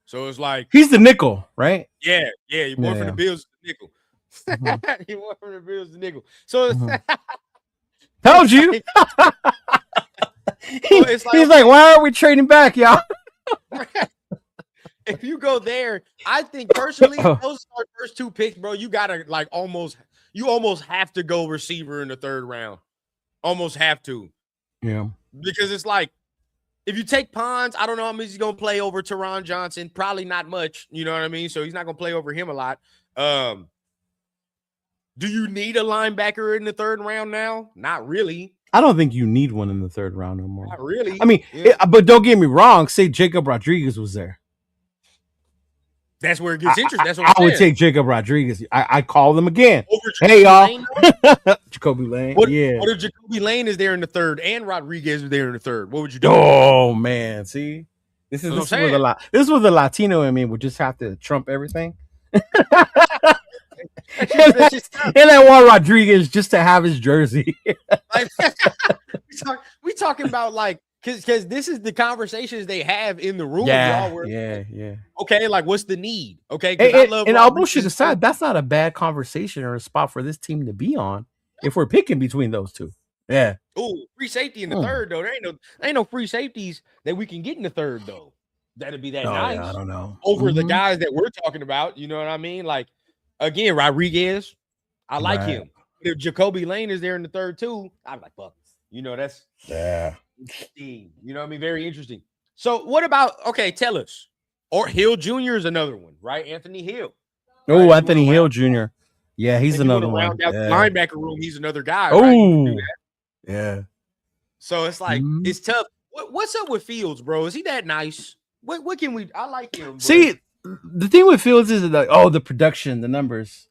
so it's like he's the nickel, right? Yeah, your boy from the Bills is the nickel. Your boy from the Bills is the nickel. So told you. He's like, why are we trading back, y'all? If you go there, I think personally, those are first two picks, bro. You gotta almost have to go receiver in the third round. Almost have to. Yeah. Because it's like, if you take Ponds, I don't know how much he's gonna play over Teron Johnson. Probably not much. You know what I mean? So he's not gonna play over him a lot. Do you need a linebacker in the third round now? Not really. I don't think you need one in the third round no more. Not really. I mean, but don't get me wrong. Say Jacob Rodriguez was there. That's where it gets interesting. That's what I would take Jacob Rodriguez. I call them again. Over hey, y'all. Jacoby Lane. What if Jacoby Lane is there in the third and Rodriguez is there in the third? What would you do? Oh, man. See? This is where the Latino in me would just have to trump everything. And I want Rodriguez just to have his jersey. We talking about because this is the conversations they have in the room, Yeah, y'all. Where yeah. okay, like what's the need? Okay, because I love And all bullshit Rodriguez. aside, that's not a bad conversation or a spot for this team to be on if we're picking between those two. Yeah. Oh, free safety in the third though. There ain't no free safeties that we can get in the third though. That'd be that nice. Yeah, I don't know. Over the guys that we're talking about. You know what I mean? Like again, Rodriguez, I like him. If Jacoby Lane is there in the third too, I'm like, fuck. You know, that's interesting. You know what I mean? Very interesting. So what about tell us. Or Hill Jr. is another one, right? Anthony Hill. Oh, right? Anthony Hill Jr. Yeah, he's another one. Yeah. Linebacker room, he's another guy. Oh, right? Yeah. So it's like it's tough. What's up with Fields, bro? Is he that nice? What can we? I like him. But... See, the thing with Fields is like, the production, the numbers.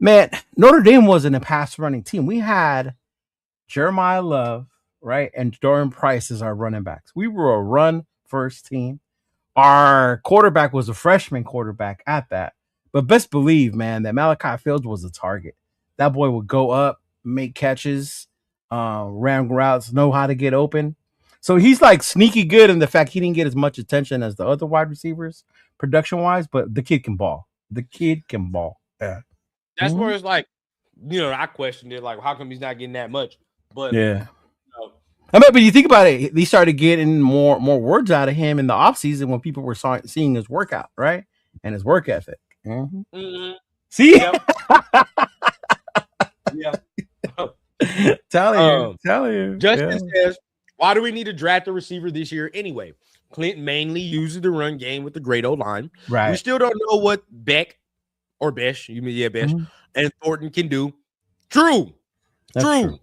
Man, Notre Dame wasn't a pass running team. We had Jeremiah Love, right, and Dorian Price as our running backs. We were a run first team. Our quarterback was a freshman quarterback at that. But best believe, man, that Malachi Fields was a target. That boy would go up, make catches, ran routes, know how to get open. So he's like sneaky good in the fact he didn't get as much attention as the other wide receivers production-wise, but the kid can ball. Yeah. That's where it's like, I questioned it, like, how come he's not getting that much? But yeah. I mean, but you think about it, they started getting more words out of him in the offseason when people were seeing his workout, right? And his work ethic. See? Yep. Yeah. Tell you. Justin says, why do we need to draft a receiver this year anyway? Clint mainly uses the run game with the great old line. Right. We still don't know what Besh, and Thornton can do. True. True.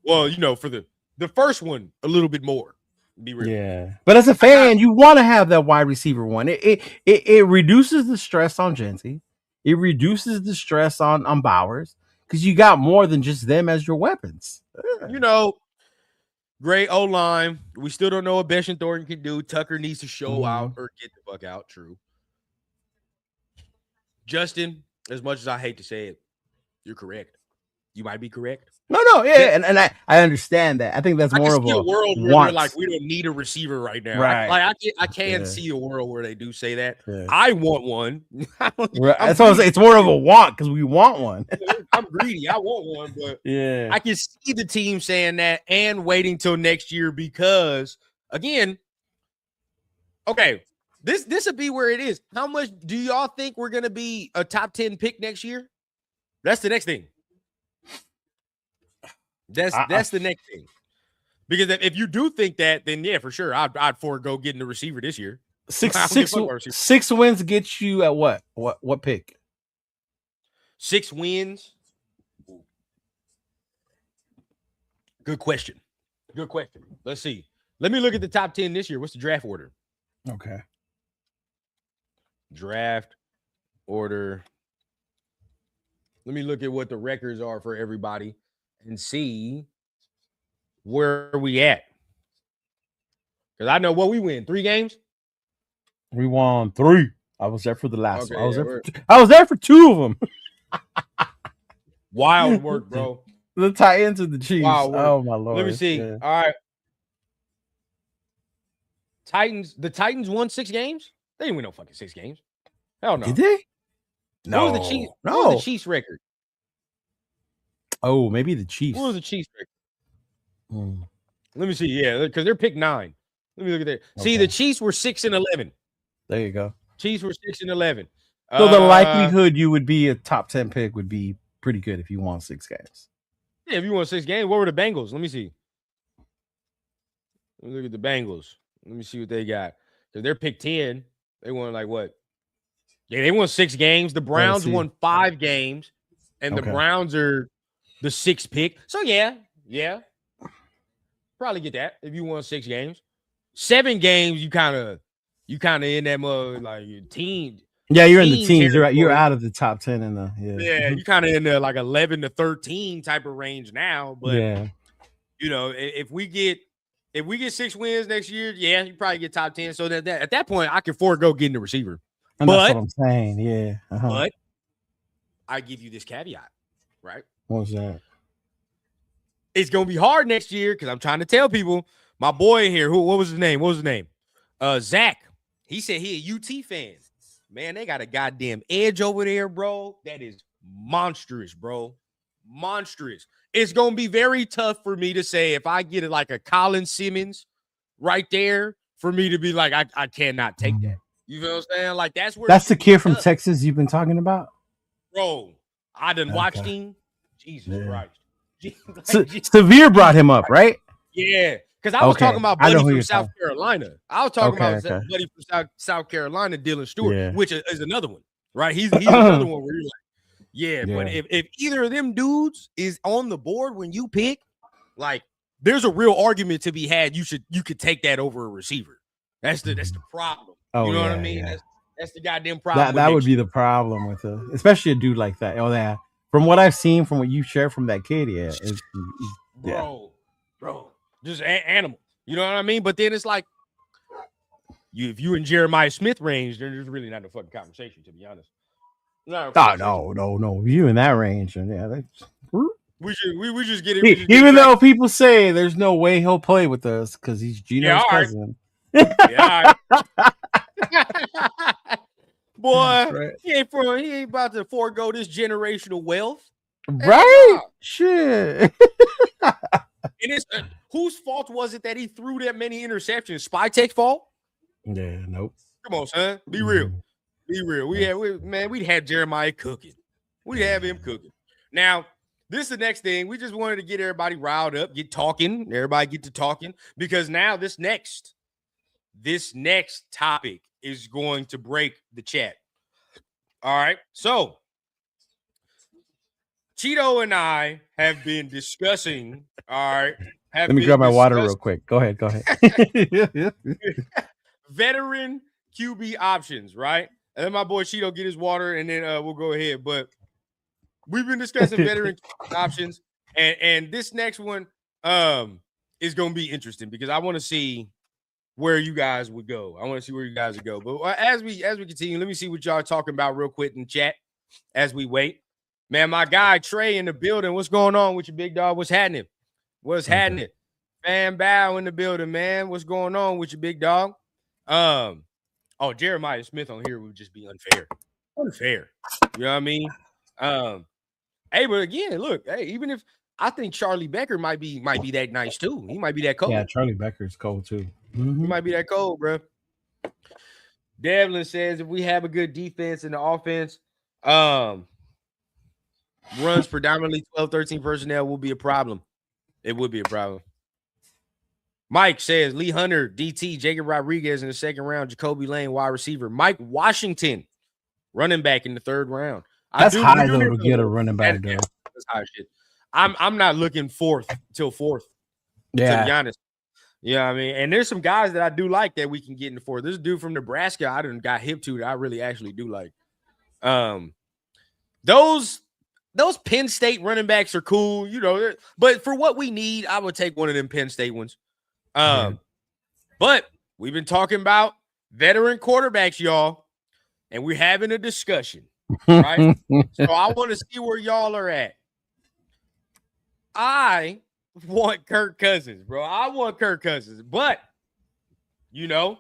Well, for the first one, a little bit more. Be real. Yeah. But as a fan, you want to have that wide receiver one. It reduces the stress on Genty. It reduces the stress on Bowers because you got more than just them as your weapons. Great O-line. We still don't know what Besh and Thornton can do. Tucker needs to show out or get the fuck out. True. Justin, as much as I hate to say it, you're correct. You might be correct. No, yeah, and I understand that. I think that's more of a world where they're like, we don't need a receiver right now. Right. I can see a world where they do say that. Yeah. I want one. That's what it's more of a want because we want one. I'm greedy. I want one, but yeah, I can see the team saying that and waiting till next year because, again, this would be where it is. How much do y'all think we're going to be a top 10 pick next year? That's the next thing. That's the next thing. Because if you do think that, then yeah, for sure, I'd forego getting the receiver this year. Six wins get you at what? What pick? 6 wins. Good question. Let's see. Let me look at the top 10 this year. What's the draft order? Okay. Draft order. Let me look at what the records are for everybody and see where we at. Because I know what we win. 3 games? We won 3. I was there for the last one. I was there for 2 of them. Wild work, bro. The Titans and the Chiefs. Oh, my Lord. Let me see. Yeah. All right. The Titans won 6 games? They didn't win no fucking 6 games. Hell no. Did they? No. What was the Chiefs? No. What was the Chiefs record? Oh, maybe the Chiefs. What was the Chiefs record? Let me see. Yeah, because they're pick 9. Let me look at that. Okay. See, the Chiefs were 6-11. There you go. Chiefs were 6-11. So the likelihood you would be a top 10 pick would be pretty good if you won 6 games. Yeah, if you won 6 games, what were the Bengals? Let me see. Let me look at the Bengals. Let me see what they got. If they're pick 10, they won like what? Yeah, they won 6 games. The Browns won 5 games, and the Browns are the 6th pick. So yeah, probably get that if you won 6 games. 7 games, you kind of in that mode like your team. Yeah, you're in the teams. You're out of the top 10 in the you kind of in the like 11 to 13 type of range now. But if we get 6 wins next year, yeah, you probably get top 10. So that at that point, I can forego getting the receiver. And that's what I'm saying. Yeah. But I give you this caveat, right? What's that? It's gonna be hard next year because I'm trying to tell people My boy here, what was his name? Zach. He said he a UT fan. Man, they got a goddamn edge over there, bro. That is monstrous, bro. Monstrous. It's gonna be very tough for me to say if I get it like a Colin Simmons right there for me to be like, I cannot take that. You feel what I'm saying? Like that's the kid from Texas you've been talking about, bro. I done watched him. Jesus Christ. Severe brought him up, right? Yeah, because I was talking about Buddy from South Carolina. I was talking about Buddy from South Carolina, Dylan Stewart, which is another one, right? He's another one where you're like, but if either of them dudes is on the board when you pick, like, there's a real argument to be had. You could take that over a receiver. That's the problem. You know what I mean? Yeah. That's the goddamn problem. That would be the problem with especially a dude like that. Oh, yeah. From what I've seen, from what you shared from that kid, bro, just animal. You know what I mean? But then it's like, if you in Jeremiah Smith range, there's really not a fucking conversation, to be honest. No. You in that range, and we just get it. Even though people say there's no way he'll play with us because he's Gino's cousin. Yeah, boy, he ain't about to forego this generational wealth, right? Shit. And it's whose fault was it that he threw that many interceptions? Spytek's fault? Yeah, nope. Come on, son. Be real. We'd have Jeremiah cooking. We'd have him cooking. Now, this is the next thing. We just wanted to get everybody riled up, get talking. Everybody get to talking because now this next topic is going to break the chat. All right. So, Cheeto and I have been discussing. All right. Let me grab my water real quick. Go ahead. Veteran QB options, right? And then my boy Cheeto get his water, and then we'll go ahead. But we've been discussing veteran options, and this next one is going to be interesting because I want to see where you guys would go. But as we continue, let me see what y'all are talking about real quick in chat as we wait. Man, my guy Trey in the building. What's going on with you, big dog? What's happening? Fan Bow in the building, man. What's going on with you, big dog? Jeremiah Smith on here would just be unfair. You know what I mean? Hey, but again, look, even if I think Charlie Becker might be that nice too. He might be that cold. Yeah, Charlie Becker's cold too. Mm-hmm. He might be that cold, bro. Devlin says if we have a good defense in the offense, runs predominantly 12, 13 personnel will be a problem. It would be a problem. Mike says Lee Hunter, DT, Jacob Rodriguez in the second round, Jacoby Lane, wide receiver, Mike Washington, running back in the third round. That's high though to get a running back. That's high shit. I'm not looking fourth. To be honest. Yeah, I mean, and there's some guys that I do like that we can get in the fourth. This dude from Nebraska, I done got hip to that I really actually do like. Those Penn State running backs are cool, you know. But for what we need, I would take one of them Penn State ones. But we've been talking about veteran quarterbacks, y'all, and we're having a discussion, right? So I want to see where y'all are at. I want Kirk Cousins, bro. But, you know,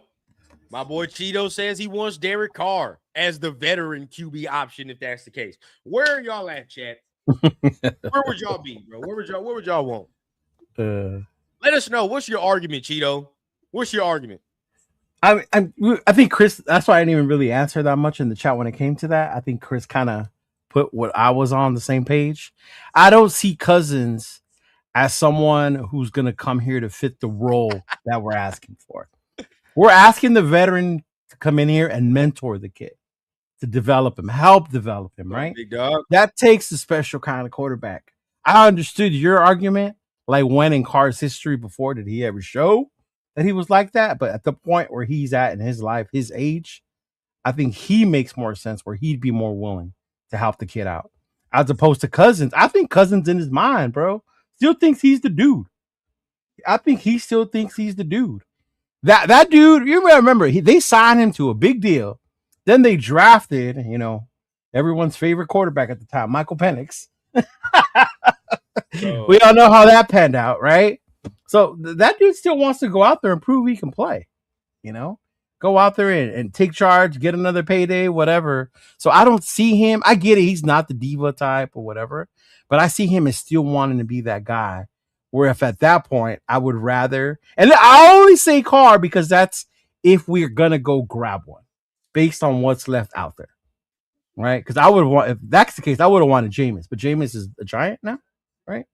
my boy Cheeto says he wants Derek Carr as the veteran QB option if that's the case. Where are y'all at, chat? Where would y'all be, bro? Where would y'all want? Let us know. What's your argument, Cheeto? What's your argument? I think Chris, that's why I didn't even really answer that much in the chat when it came to that. I think Chris kind of put what I was on the same page. I don't see Cousins as someone who's going to come here to fit the role that we're asking for. We're asking the veteran to come in here and mentor the kid, to develop him, help develop him, right? Big dog. That takes a special kind of quarterback. I understood your argument, like when in Carr's history before did he ever show that he was like that? But at the point where he's at in his life, his age, I think he makes more sense where he'd be more willing to help the kid out. As opposed to Cousins. I think Cousins in his mind, bro, still thinks he's the dude. I think he still thinks he's the dude. That dude, you remember, they signed him to a big deal. Then they drafted, you know, everyone's favorite quarterback at the time, Michael Penix. We all know how that panned out, right? So that dude still wants to go out there and prove he can play. You know, go out there and take charge, get another payday, whatever. So I don't see him. I get it. He's not the diva type or whatever, but I see him as still wanting to be that guy. Where if at that point I would rather, and I only say Carr because that's if we're gonna go grab one, based on what's left out there, right? Because I would want, if that's the case, I would have wanted Jameis, but Jameis is a Giant now, right?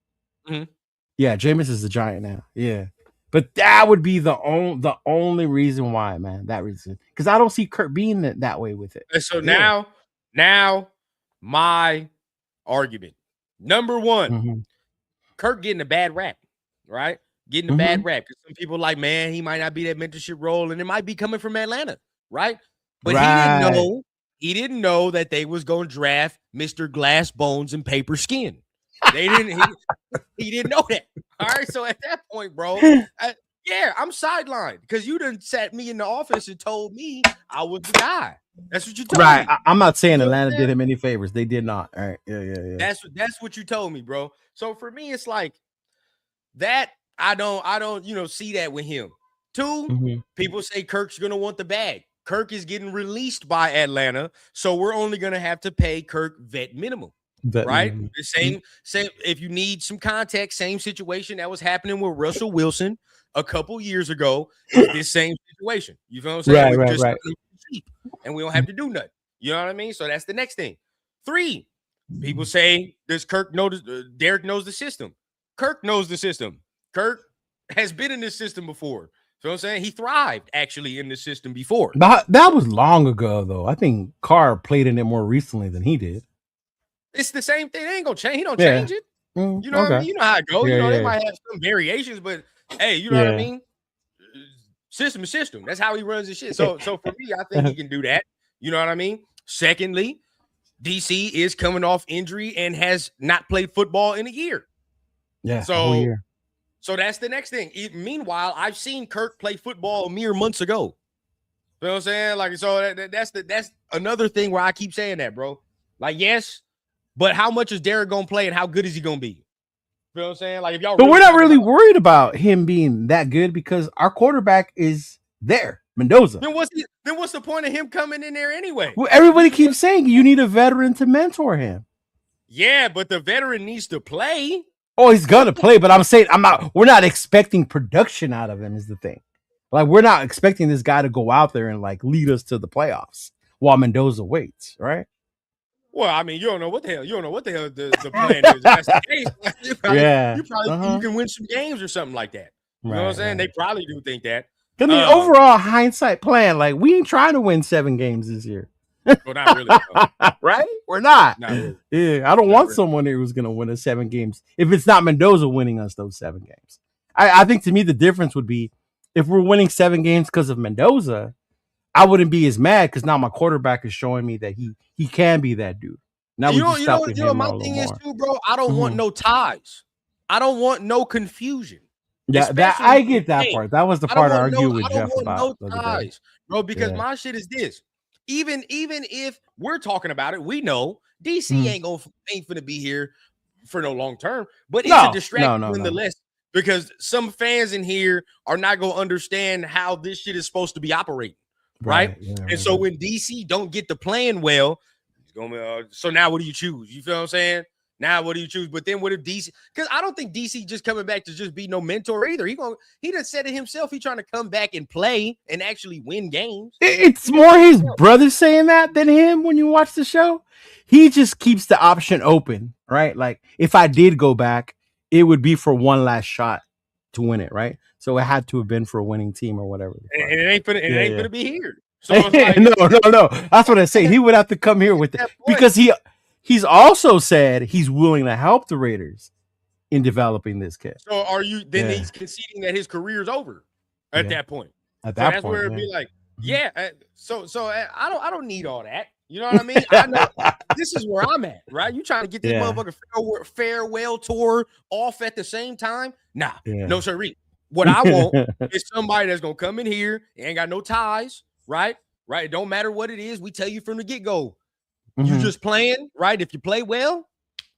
Mm-hmm. Yeah, Jameis is the Giant now. Yeah. But that would be the only reason why, man. That reason. Because I don't see Kirk being that way with it. And so now my argument. Number one, Kirk getting a bad rap, right? Getting a bad rap. Because some people like, man, he might not be that mentorship role, and it might be coming from Atlanta, right? But he didn't know that they was going to draft Mr. Glass Bones and Paper Skin. They didn't. He didn't know that. All right. So at that point, bro, I'm sidelined because you done sat me in the office and told me I was the guy. That's what you told me. Right. I'm not saying Atlanta did him any favors. They did not. All right. Yeah. That's what you told me, bro. So for me, it's like that. I don't, see that with him. Two, people say Kirk's gonna want the bag. Kirk is getting released by Atlanta, so we're only gonna have to pay Kirk vet minimum. Right? The same. If you need some context, same situation that was happening with Russell Wilson a couple years ago. This same situation. You feel what I'm saying? Right. And we don't have to do nothing. You know what I mean? So that's the next thing. 3, people say, does Kirk know? Derek knows the system. Kirk knows the system. Kirk has been in this system before. So I'm saying he thrived actually in the system before. But that was long ago, though. I think Carr played in it more recently than he did. It's the same thing. They ain't gonna change. He don't change it. You know what I mean? You know how it goes. They might have some variations, but hey, you know what I mean? System is system. That's how he runs his shit. So for me, I think he can do that. You know what I mean? Secondly, DC is coming off injury and has not played football in a year. Yeah. So that's the next thing. Meanwhile, I've seen Kirk play football mere months ago. You know what I'm saying? Like, so that's another thing where I keep saying that, bro. Like, yes. But how much is Derek gonna play, and how good is he gonna be? You know what I'm saying? Like, if y'all, but we're not really worried about him being that good because our quarterback is there, Mendoza. Then what's the point of him coming in there anyway? Well, everybody keeps saying you need a veteran to mentor him. Yeah, but the veteran needs to play. Oh, he's gonna play, but I'm saying we're not expecting production out of him. Is the thing? Like, we're not expecting this guy to go out there and like lead us to the playoffs while Mendoza waits, right? Well, I mean, you don't know what the hell the plan is. That's the case. You can win some games or something like that. You know what I'm saying? They probably do think that. I mean, overall hindsight plan, like, we ain't trying to win 7 games this year. Well, not really, right? We're not. Really. Yeah, I don't want someone who's going to win us 7 games if it's not Mendoza winning us those 7 games. I think to me the difference would be if we're winning 7 games because of Mendoza, I wouldn't be as mad because now my quarterback is showing me that he can be that dude. Now you know my thing is too, bro. I don't want no ties. I don't want no confusion. Yeah, that I get that part. That was the part I argued with Jeff about. No ties, bro, because my shit is this. Even if we're talking about it, we know DC ain't finna be here for no long term, but it's a distraction nonetheless. Because some fans in here are not gonna understand how this shit is supposed to be operating. Right. And so when DC don't get to playing well, it's gonna so now what do you choose? You feel what I'm saying? Now what do you choose? But then what if DC? Because I don't think DC just coming back to just be no mentor either. He done said it himself. He trying to come back and play and actually win games. It's more his brother saying that than him. When you watch the show, he just keeps the option open, right? Like, if I did go back, it would be for one last shot to win it, right? So it had to have been for a winning team or whatever. And it ain't gonna be here. So like, no. That's what I say. He would have to come here with it because he's also said he's willing to help the Raiders in developing this kid. So are you then he's conceding that his career's over at that point? That's where it'd be like, So I don't need all that. You know what I mean? I know this is where I'm at, right? You trying to get this motherfucker farewell tour off at the same time? Nah, no sirree. What I want is somebody that's gonna come in here, ain't got no ties, right? Right. It don't matter what it is. We tell you from the get-go. You just playing, right? If you play well,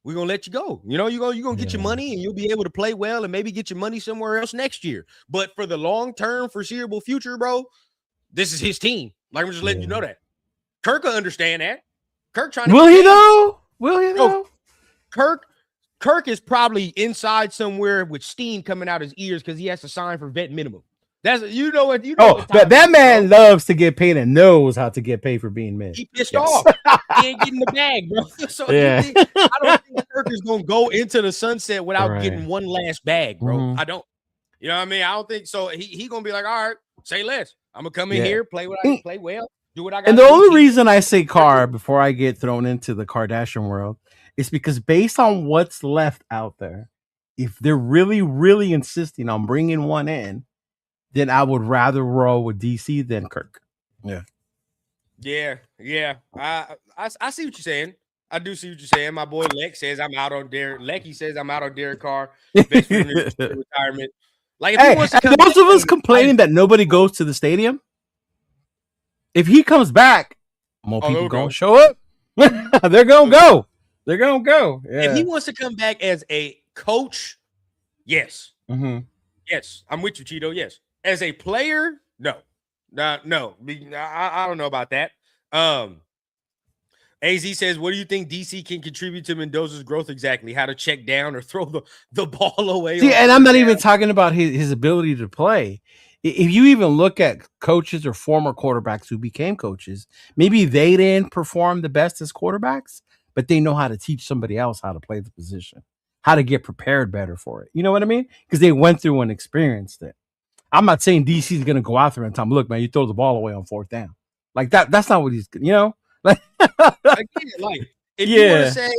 we're gonna let you go. You know, you're gonna get your money and you'll be able to play well and maybe get your money somewhere else next year. But for the long-term foreseeable future, bro, this is his team. Like, I'm just letting you know that. Kirk will understand that. Kirk trying to Will he though? Will he though? Kirk is probably inside somewhere with steam coming out his ears because he has to sign for vet minimum. That's what. That man loves to get paid and knows how to get paid for being mid. He pissed off. He ain't getting the bag, bro. So I don't think Kirk is gonna go into the sunset without getting one last bag, bro. Mm-hmm. I don't. You know what I mean? I don't think so. He gonna be like, all right, say less. I'm gonna come in here, play what I play well, do what I got. And the only reason I say Carr before I get thrown into the Kardashian world is because based on what's left out there, if they're really, really insisting on bringing one in, then I would rather roll with DC than Kirk. Yeah. I see what you're saying. I do see what you're saying. My boy Lex says I'm out on Derek. Lecky says I'm out on Derek Carr. Best for retirement. Like, if he wants to come those of us complaining that nobody goes to the stadium, if he comes back, more people gonna show up. They're gonna go. They're gonna go. Yeah. If he wants to come back as a coach, yes. Mm-hmm. Yes, I'm with you, Cheeto. Yes. As a player, no. No. I don't know about that. AZ says, what do you think DC can contribute to Mendoza's growth exactly? How to check down or throw the ball away? See, and I'm not even talking about his ability to play. If you even look at coaches or former quarterbacks who became coaches, maybe they didn't perform the best as quarterbacks, but they know how to teach somebody else how to play the position, how to get prepared better for it. You know what I mean? Because they went through and experienced it. I'm not saying DC is going to go out there and tell him, look, man, you throw the ball away on 4th down. Like that. That's not what he's, you know? Like, if you want to say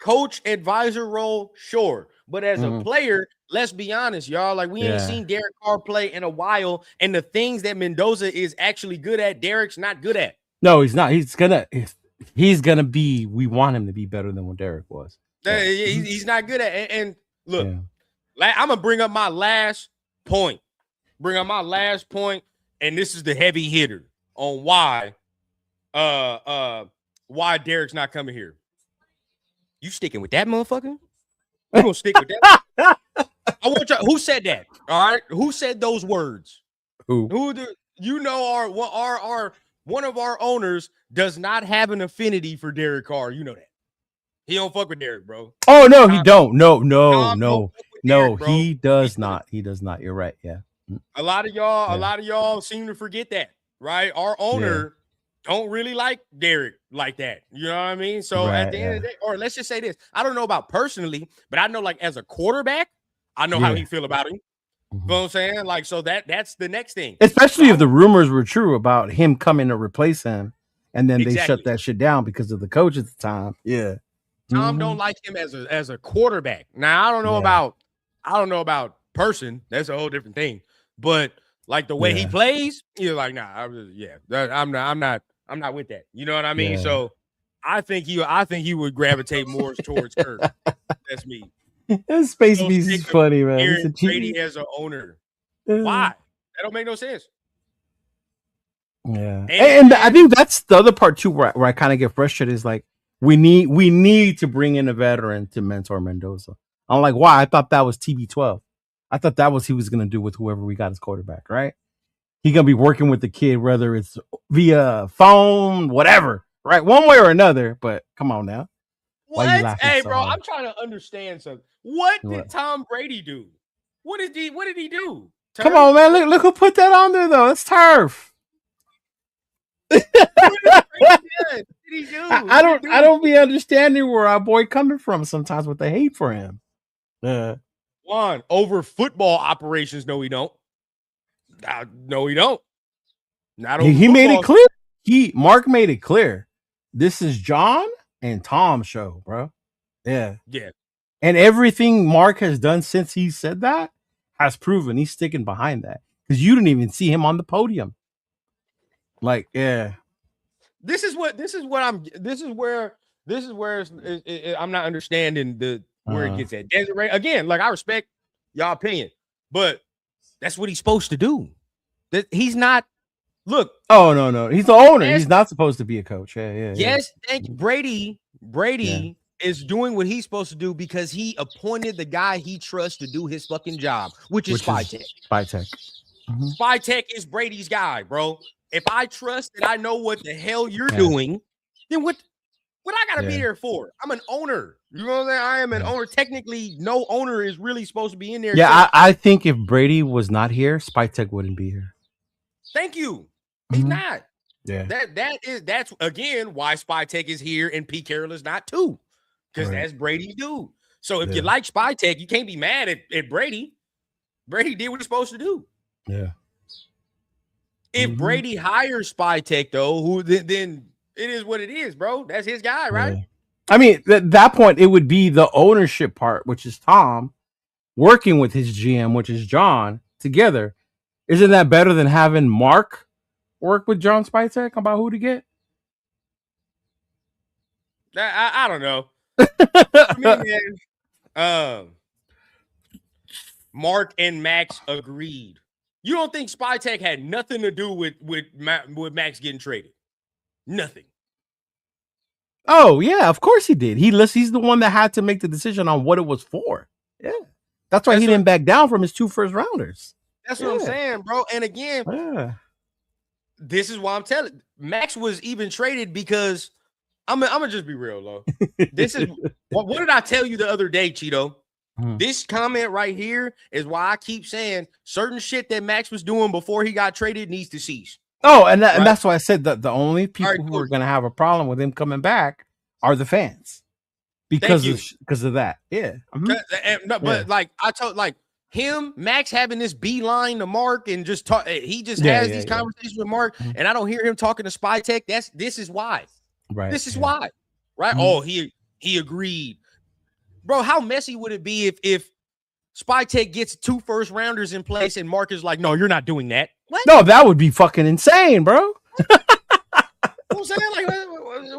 coach advisor role, sure. But as a player, let's be honest, y'all. Like, we ain't seen Derek Carr play in a while. And the things that Mendoza is actually good at, Derek's not good at. No, he's not. He's gonna be, we want him to be better than what Derek was. He's not good at it. And look, I'm gonna bring up my last point. And this is the heavy hitter on why Derek's not coming here. You sticking with that motherfucker? You gonna stick with that? I want you. Who said that? All right. Who said those words? Who? Our one of our owners does not have an affinity for Derek Carr. You know that. He don't fuck with Derek, bro. Oh no, he don't. No, Derek, he does not. He does not. You're right. Yeah. A lot of y'all seem to forget that, right? Our owner don't really like Derek like that. You know what I mean? So at the end of the day, or let's just say this, I don't know about personally, but I know, like, as a quarterback, I know how he feel about him. You know what I'm saying? Like, so that's the next thing. Especially if the rumors were true about him coming to replace him, and then they shut that shit down because of the coach at the time. Yeah. Tom don't like him as a quarterback. Now, I don't know about person. That's a whole different thing. But like the way he plays, you're like, nah, I'm not with that. You know what I mean? Yeah. So I think he would gravitate more towards Kirk. That's me. That Space Beast is funny, man. Aaron Brady as an owner. Why? That don't make no sense. Yeah. And I think that's the other part too, where I kind of get frustrated, is like, we need to bring in a veteran to mentor Mendoza. I'm like, why? I thought that was TB12. I thought that was he was going to do with whoever we got as quarterback, right? He's going to be working with the kid, whether it's via phone, whatever, right? One way or another, but come on now. What? Hey, bro, I'm trying to understand something. What did Tom Brady do? What did he do? Turf? Come on, man. Look who put that on there, though. It's turf. What did he do? I don't be understanding where our boy coming from sometimes with the hate for him. Juan, over football operations, no, we don't. No, we don't. Not over he made it clear. Mark made it clear. This is John and Tom's show, bro. Yeah. And everything Mark has done since he said that has proven he's sticking behind that, because you didn't even see him on the podium. Like, yeah. This is where I'm not understanding where it gets at. Desiree, again, like, I respect y'all opinion, but that's what he's supposed to do. He's not. Look. Oh, no. He's the owner. He's not supposed to be a coach. Yeah. Yes, thank you. Brady is doing what he's supposed to do because he appointed the guy he trusts to do his fucking job, which is Spy Tech. Spy Tech. Mm-hmm. Spy Tech is Brady's guy, bro. If I trust that I know what the hell you're doing, then what I gotta be there for? I'm an owner. You know what I'm saying? I am an owner. Technically, no owner is really supposed to be in there. Yeah, I think if Brady was not here, Spy Tech wouldn't be here. Thank you. He's not. Yeah. That's again why Spy Tech is here and Pete Carroll is not too. Because that's Brady's dude. So if you like Spy Tech, you can't be mad at Brady. Brady did what he's supposed to do. Yeah. If Brady hires Spy Tech, though, then it is what it is, bro. That's his guy, right? Yeah. I mean, at that point, it would be the ownership part, which is Tom, working with his GM, which is John, together. Isn't that better than having Mark work with John Spy Tech about who to get? I don't know. I mean, man, Mark and Max agreed. You don't think Spy Tech had nothing to do with Max getting traded? Nothing. Oh, yeah, of course he did. He's the one that had to make the decision on what it was for. Yeah. That's why he didn't back down from his 2 first rounders. That's what I'm saying, bro. And again, this is why I'm telling Max was even traded because I'm gonna just be real, though. This is what did I tell you the other day, Cheeto? This comment right here is why I keep saying certain shit that Max was doing before he got traded needs to cease. Oh, and that's why I said that the only people who are going to have a problem with him coming back are the fans because of that. Yeah. But like I told, like him, Max having this beeline to Mark and just talk. He just has these conversations with Mark, and I don't hear him talking to Spy Tech. This is why. Right. This is why. Right. Oh, he agreed. Bro, how messy would it be if Spy Tech gets 2 first rounders in place and Mark is like, no, you're not doing that? What? No, that would be fucking insane, bro. You know what I'm saying?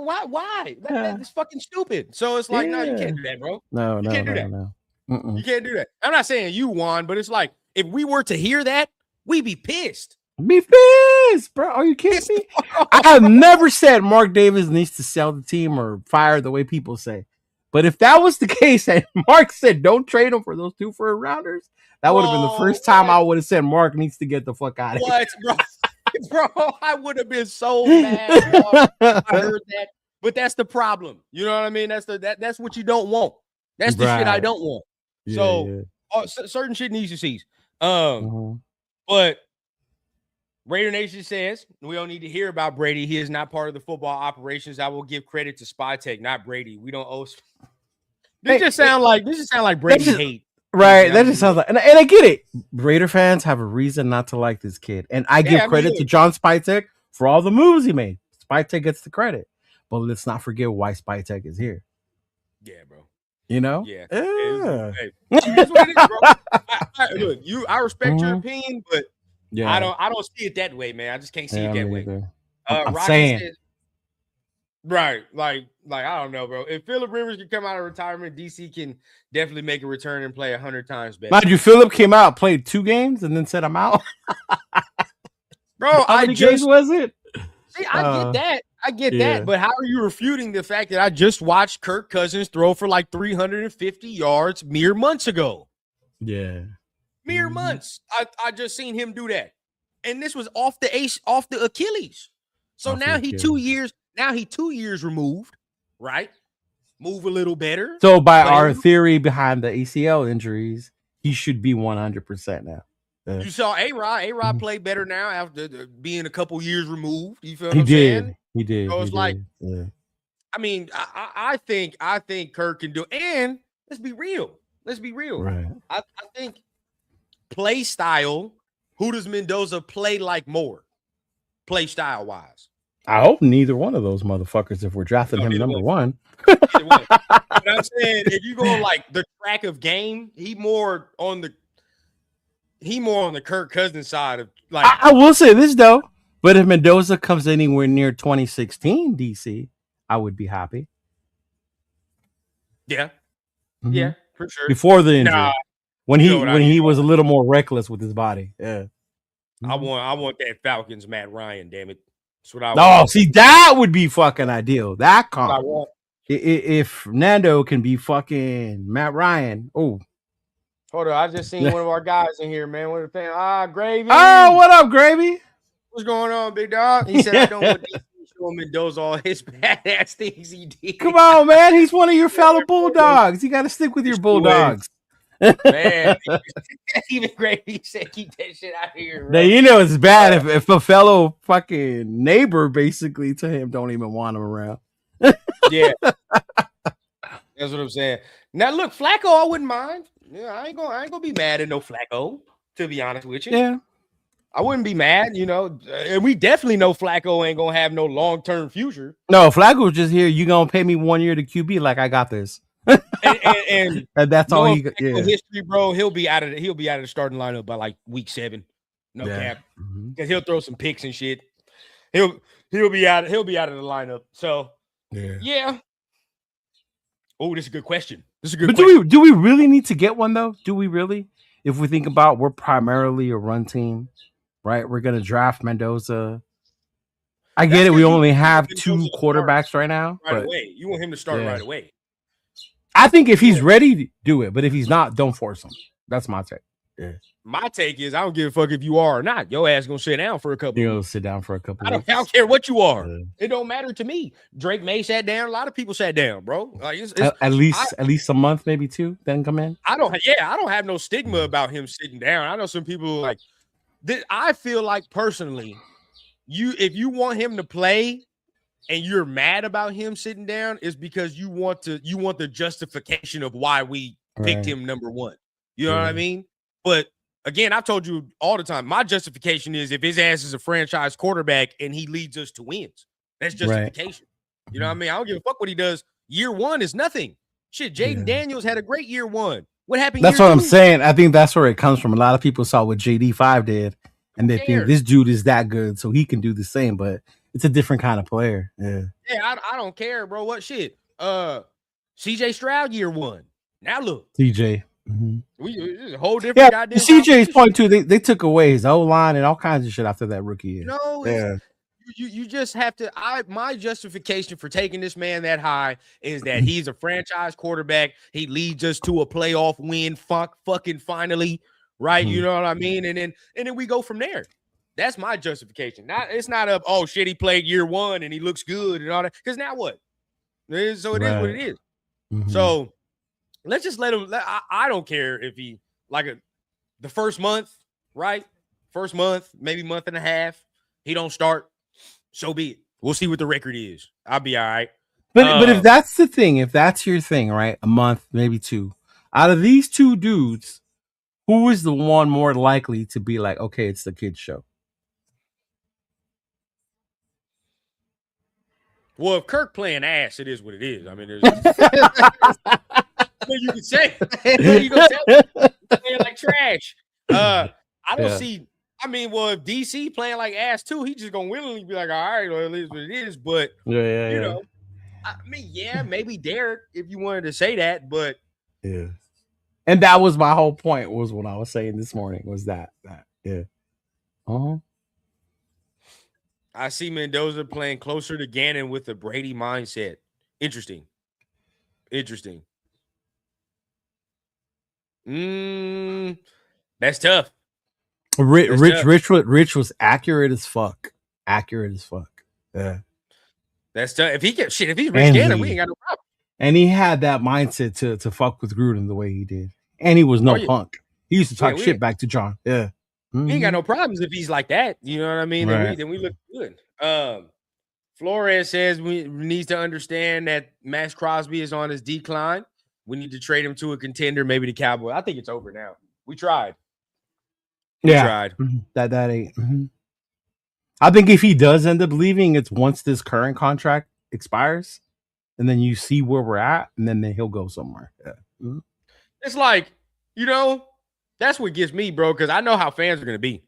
Like, why? That's fucking stupid. So it's like, no, you can't do that, bro. No, you can't do that. No. You can't do that. I'm not saying you won, but it's like, if we were to hear that, we'd be pissed. Be pissed, bro. Are you kidding me? I have never said Mark Davis needs to sell the team or fire the way people say. But if that was the case and Mark said don't trade him for those 2 first rounders, that would have been the first time I would have said Mark needs to get the fuck out of here. Bro, I would have been so mad. I heard that. But that's the problem. You know what I mean? That's what you don't want. That's the shit I don't want. Certain shit needs to cease. But Raider Nation says we don't need to hear about Brady. He is not part of the football operations. I will give credit to Spy Tech, not Brady. We don't owe. This just sound like Brady hate. Right. That just sounds like, and I get it. Raider fans have a reason not to like this kid. And I give credit to John Spy Tech for all the moves he made. Spy Tech gets the credit. But let's not forget why Spy Tech is here. Yeah, bro. You know? Yeah. Hey, here's what it is, bro. Look, I respect your opinion, but I don't see it that way, man. I just can't see it that way. I'm saying. Says, right. Like I don't know, bro. If Phillip Rivers can come out of retirement, DC can definitely make a return and play 100 times better. Mind you, Phillip came out, played 2 games, and then said I'm out. Bro, how many games was it? See, I get that. But how are you refuting the fact that I just watched Kirk Cousins throw for like 350 yards mere months ago? Yeah. Mere months. I just seen him do that. And this was off the Achilles. So now he 2 years. Now he 2 years removed, right? Move a little better. So by our theory behind the ACL injuries, he should be 100% now. You saw A-Rod. A-Rod played better now after being a couple years removed. You feel what I'm saying? He did. So it's I mean, I think Kirk can do it. And let's be real. Right. I think play style, who does Mendoza play like more? Play style wise. I hope neither one of those motherfuckers, if we're drafting him number one. But I'm saying if you go like the track of game, he more on the Kirk Cousins side of like. I will say this though, but if Mendoza comes anywhere near 2016 DC, I would be happy. Yeah, yeah, for sure. Before the injury, when he was a little more reckless with his body. Yeah, I want that Falcons Matt Ryan. Damn it. That's what I want. See, that would be fucking ideal. That comp. If Nando can be fucking Matt Ryan, oh. Hold on, I just seen one of our guys in here, man. What a fan. Gravy. Oh, what up, Gravy? What's going on, big dog? He said, I don't want to show him Mendoza all his badass things he did. Come on, man. He's one of your fellow Bulldogs. You got to stick with your Bulldogs. Man, even Gravy said, keep that shit out of here. Bro. Now, you know it's bad if a fellow fucking neighbor basically to him don't even want him around. Yeah. That's what I'm saying. Now, look, Flacco, I wouldn't mind. Yeah, I ain't gonna be mad at no Flacco, to be honest with you. Yeah. I wouldn't be mad, and we definitely know Flacco ain't gonna have no long-term future. No, Flacco's just here. You gonna pay me 1 year to QB? Like I got this. and that's all he. Yeah. History, bro. He'll be out of the starting lineup by like week 7. No cap, because he'll throw some picks and shit. He'll be out. He'll be out of the lineup. So yeah. Oh, this is a good question. But do we really need to get one though? Do we really? If we think about, we're primarily a run team, right? We're gonna draft Mendoza. I get it. We only have 2 quarterbacks right now. Right away. You want him to start right away. I think if he's ready, do it. But if he's not, don't force him. That's my take. Yeah. My take is I don't give a fuck if you are or not. Your ass gonna sit down for a couple. You're gonna sit down for a couple. I don't care what you are. It don't matter to me. Drake May sat down. A lot of people sat down, bro. Like at least a month, maybe 2. Then come in. I don't have no stigma about him sitting down. I know some people like. I feel like personally, if you want him to play, and you're mad about him sitting down, is because you want the justification of why we picked him number 1. You know what I mean? But again, I've told you all the time, my justification is if his ass is a franchise quarterback and he leads us to wins. That's justification. You know what I mean? I don't give a fuck what he does. Year 1 is nothing. Shit, Jaden Daniels had a great year 1. What happened? That's what I'm saying. I think that's where it comes from. A lot of people saw what JD5 did, and they think this dude is that good, so he can do the same, but it's a different kind of player. Yeah, I don't care, bro. What shit? CJ Stroud year 1. Now look. CJ. It's a whole different goddamn. CJ's point too. They took away his O-line and all kinds of shit after that rookie year. You just have to. My justification for taking this man that high is that he's a franchise quarterback. He leads us to a playoff win. Fucking finally, right? You know what I mean? And then we go from there. That's my justification. It's not oh shit, he played year 1 and he looks good and all that. Because now what? So it is what it is. So let's just let him. I don't care if he the first month, right? First month, maybe month and a half, he don't start. So be it. We'll see what the record is. I'll be all right. But if that's the thing, if that's your thing, right? A month, maybe 2. Out of these 2 dudes, who is the one more likely to be like, okay, it's the kid's show? Well, if Kirk playing ass, it is what it is. I mean, there's you can say. You can say playing like trash. I don't see. I mean, well, if DC playing like ass too, he's just gonna willingly be like, all right, well, it is what it is. But you know, I mean, maybe Derek, if you wanted to say that, but and that was my whole point. Was what I was saying this morning. Was that I see Mendoza playing closer to Gannon with the Brady mindset. Interesting. That's tough. Rich was accurate as fuck. Yeah. That's tough. If he's Rich Gannon, we ain't got no problem. And he had that mindset to fuck with Gruden the way he did. And he was no punk. He used to talk shit back to John. Yeah. We ain't got no problems if he's like that. You know what I mean? Then we look good. Flores says we need to understand that Maxx Crosby is on his decline. We need to trade him to a contender, maybe the Cowboys. I think it's over now. We tried. We tried. That ain't. I think if he does end up leaving, it's once this current contract expires, and then you see where we're at, and then he'll go somewhere. Yeah. It's like, that's what gets me, bro, because I know how fans are going to be.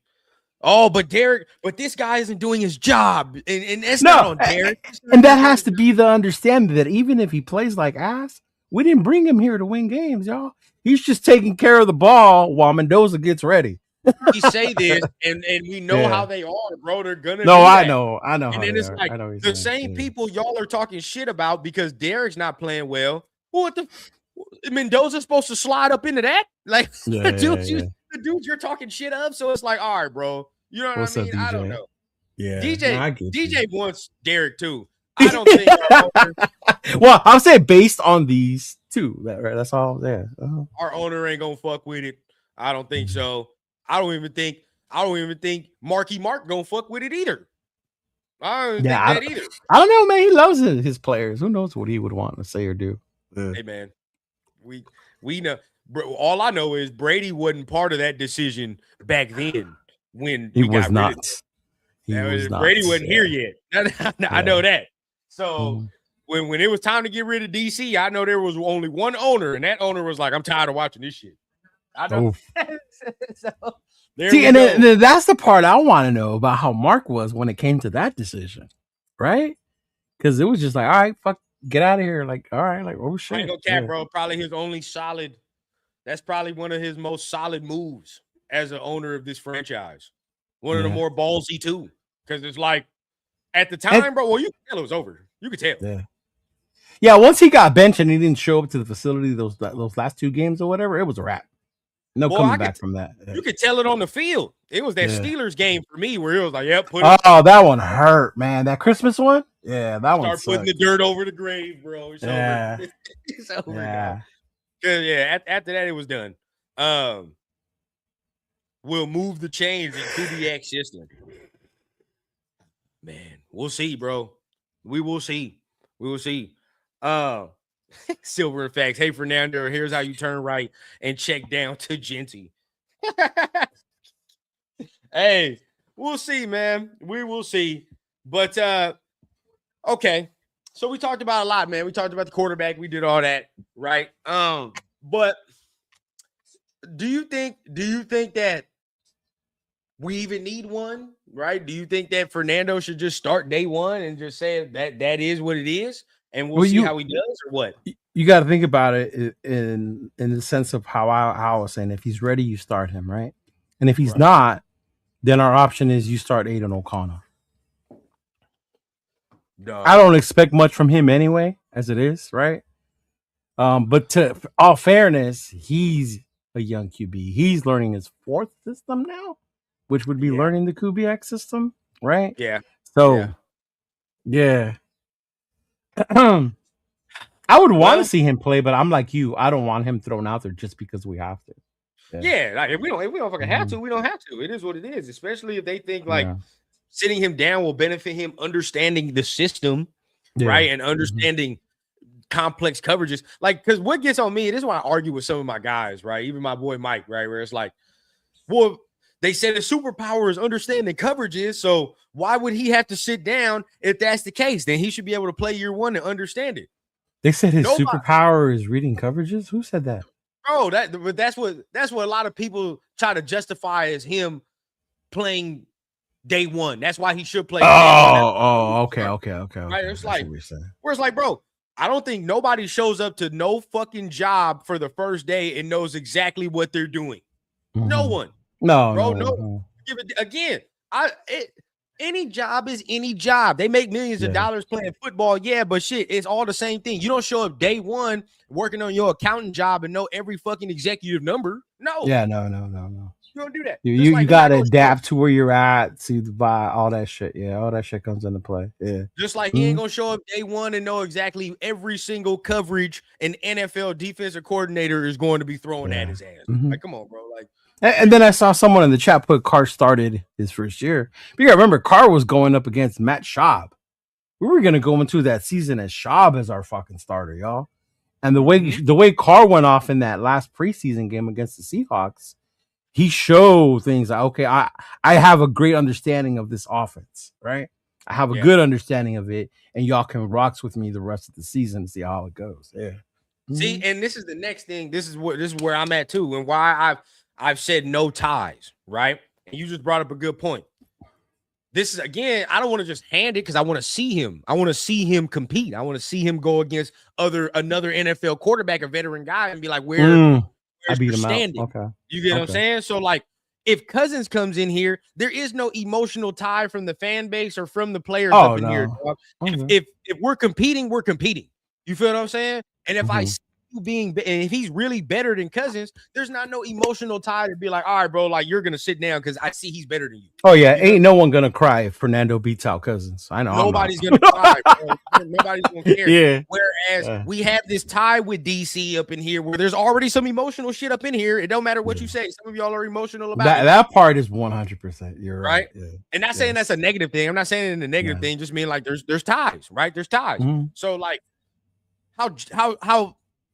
Oh, but this guy isn't doing his job. And it's not on Derek. And that has to be the understanding that even if he plays like ass, we didn't bring him here to win games, y'all. He's just taking care of the ball while Mendoza gets ready. we say this, and we know how they are, bro. They're gonna No, do I that. know And how then they it's are. like I know what the you're same saying. people y'all are talking shit about because Derek's not playing well. What the Mendoza's supposed to slide up into that? Like the dudes you're talking shit of. So it's like, all right, bro. You know what What's I up, mean? DJ? I don't know. Yeah, DJ, no, I get DJ you. wants Derek too. I don't think our owner, Well, I'm saying based on these two, right? That's all there. our owner ain't gonna fuck with it. I don't think so. I don't even think Marky Mark gonna fuck with it either. I don't even think that either. I don't know, man. He loves his players. Who knows what he would want to say or do? Hey, man, we know. All I know is Brady wasn't part of that decision back then when He we was got not. rid of He was not. Brady wasn't here yet. I know that. So Mhm. when it was time to get rid of DC, I know there was only one owner, and that owner was like, "I'm tired of watching this shit." I know. So, see, and then that's the part I want to know about how Mark was when it came to that decision, right? Because it was just like, all right, fuck, get out of here. Like, all right, like, oh shit. I ain't gonna cap, bro. Probably his only solid. That's probably one of his most solid moves as an owner of this franchise. One of the more ballsy too, because it's like at the time, bro. Well, you could tell it was over. You could tell. Yeah. Once he got benched and he didn't show up to the facility those last two games or whatever, it was a wrap. No coming back from that. You could tell it on the field. It was that Steelers game for me where it was like, "Yep, that one hurt, man. That Christmas one, that one. Start putting the dirt over the grave, bro. It's over. It's over. Yeah. After that, it was done. We'll move the chains in QBX system. Man, we'll see, bro. We will see. We will see. Silver and Facts. Hey, Fernando, here's how you turn right and check down to Genty. Hey, we'll see, man. We will see. But okay. So we talked about a lot, man. We talked about the quarterback. We did all that, right? But do you think that we even need one, right? Do you think that Fernando should just start day one and just say that is what it is, and we'll see how he does, or what? You got to think about it in the sense of how I was saying. If he's ready, you start him, right? And if he's not, then our option is you start Aiden O'Connor. I don't expect much from him anyway, as it is, right? But to all fairness, he's a young QB. He's learning his fourth system now, which would be learning the QBX system, right? Yeah. So, yeah. I would want to see him play, but I'm like you. I don't want him thrown out there just because we have to. Yeah, like if we don't fucking have to, we don't have to. It is what it is. Especially if they think like sitting him down will benefit him understanding the system, right? And understanding complex coverages. Like, because what gets on me, this is why I argue with some of my guys, right? Even my boy Mike, right? Where it's like, well, they said his superpower is understanding coverages. So why would he have to sit down if that's the case? Then he should be able to play year one and understand it. They said his superpower is reading coverages. Who said that? Bro, that's what a lot of people try to justify as him playing day one. That's why he should play. Okay. Right? It's like, where it's like, bro, I don't think nobody shows up to no fucking job for the first day and knows exactly what they're doing. No one. No. Again, any job is any job. They make millions of dollars playing football. Yeah, but shit, it's all the same thing. You don't show up day one working on your accounting job and know every fucking executive number. No. Yeah, no. You don't do that. You gotta adapt to where you're at, see the vibe, all that shit. Yeah, all that shit comes into play. Yeah. Just like he ain't gonna show up day one and know exactly every single coverage an NFL defensive coordinator is going to be throwing at his ass. Like, come on, bro. Like, and then I saw someone in the chat put Carr started his first year. But you gotta remember, Carr was going up against Matt Schaub. We were gonna go into that season as Schaub as our fucking starter, y'all. And the way Carr went off in that last preseason game against the Seahawks, he showed things like, okay, I have a great understanding of this offense, right? I have a good understanding of it, and y'all can rocks with me the rest of the season to see how it goes. Yeah. See, and this is the next thing. This is where I'm at too, and why I've said no ties, right? And you just brought up a good point. This is, again, I don't want to just hand it because I want to see him. I want to see him compete. I want to see him go against another NFL quarterback, a veteran guy, and be like, where's I beat him standing? out. Okay. You get what I'm saying? So, like, if Cousins comes in here, there is no emotional tie from the fan base or from the players Oh, up in here. no. If we're competing, we're competing. You feel what I'm saying? And if I Mhm. see you being, and if he's really better than Cousins, there's not no emotional tie to be like, all right, bro, like you're gonna sit down because I see he's better than you. Oh yeah, You know? ain't no one gonna cry if Fernando beats out Cousins. I know. Nobody's gonna cry, bro. Nobody's gonna care. Yeah. Whereas we have this tie with DC up in here where there's already some emotional shit up in here. It don't matter what you say. Some of y'all are emotional about it. That part is 100%. You're right. Yeah. And not saying that's a negative thing. I'm not saying it in a negative thing. Just mean like there's ties, right? There's ties. So like,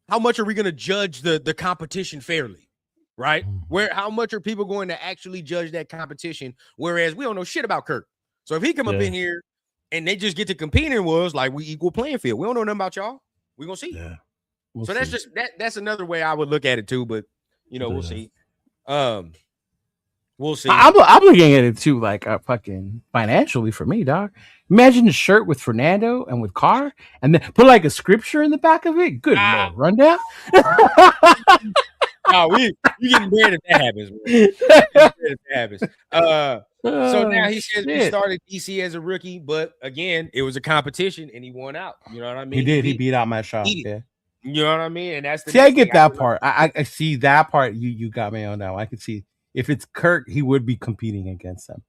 how much are we gonna judge the competition fairly, right? How much are people going to actually judge that competition? Whereas we don't know shit about Kirk. So if he come up in here and they just get to competing with us, like we equal playing field. We don't know nothing about y'all. We're gonna see. Yeah. So that's just that's another way I would look at it too. But we'll see. We'll see. I'm looking at it too, like fucking financially for me, dog. Imagine a shirt with Fernando and with Carr, and then put like a scripture in the back of it. Good Lord, rundown. We getting bread if that happens. If that happens. So now he says he started DC as a rookie, but again, it was a competition and he won out. You know what I mean? He did. He beat out Matt Shaw. Yeah. You know what I mean? And that's the I get that part. I see that part. You got me on that one. I can see if it's Kirk, he would be competing against him.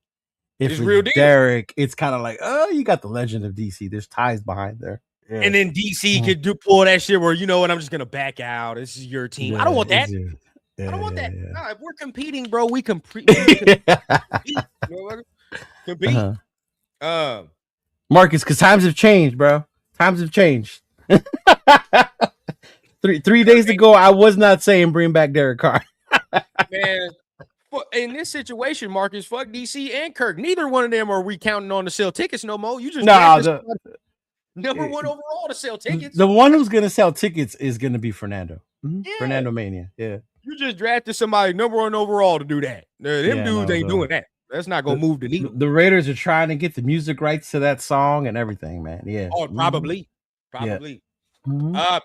If it's real Derek, it's kind of like, oh, you got the legend of DC. There's ties behind there. Yeah. And then DC could pull that shit where, you know what, I'm just gonna back out. This is your team. I don't want that. I don't want that. No, if we're competing, bro, we compete. Compete. Marcus, because times have changed, bro. Times have changed. 3 days ago, I was not saying bring back Derek Carr. Man, in this situation, Marcus, fuck DC and Kirk. Neither one of them are we counting on to sell tickets no more. You just number one overall to sell tickets. The one who's gonna sell tickets is gonna be Fernando. Fernando Mania. Yeah. You just drafted somebody number one overall to do that. Them dudes ain't doing that. That's not gonna move the needle. The Raiders are trying to get the music rights to that song and everything, man. Yeah. Oh, probably. Man,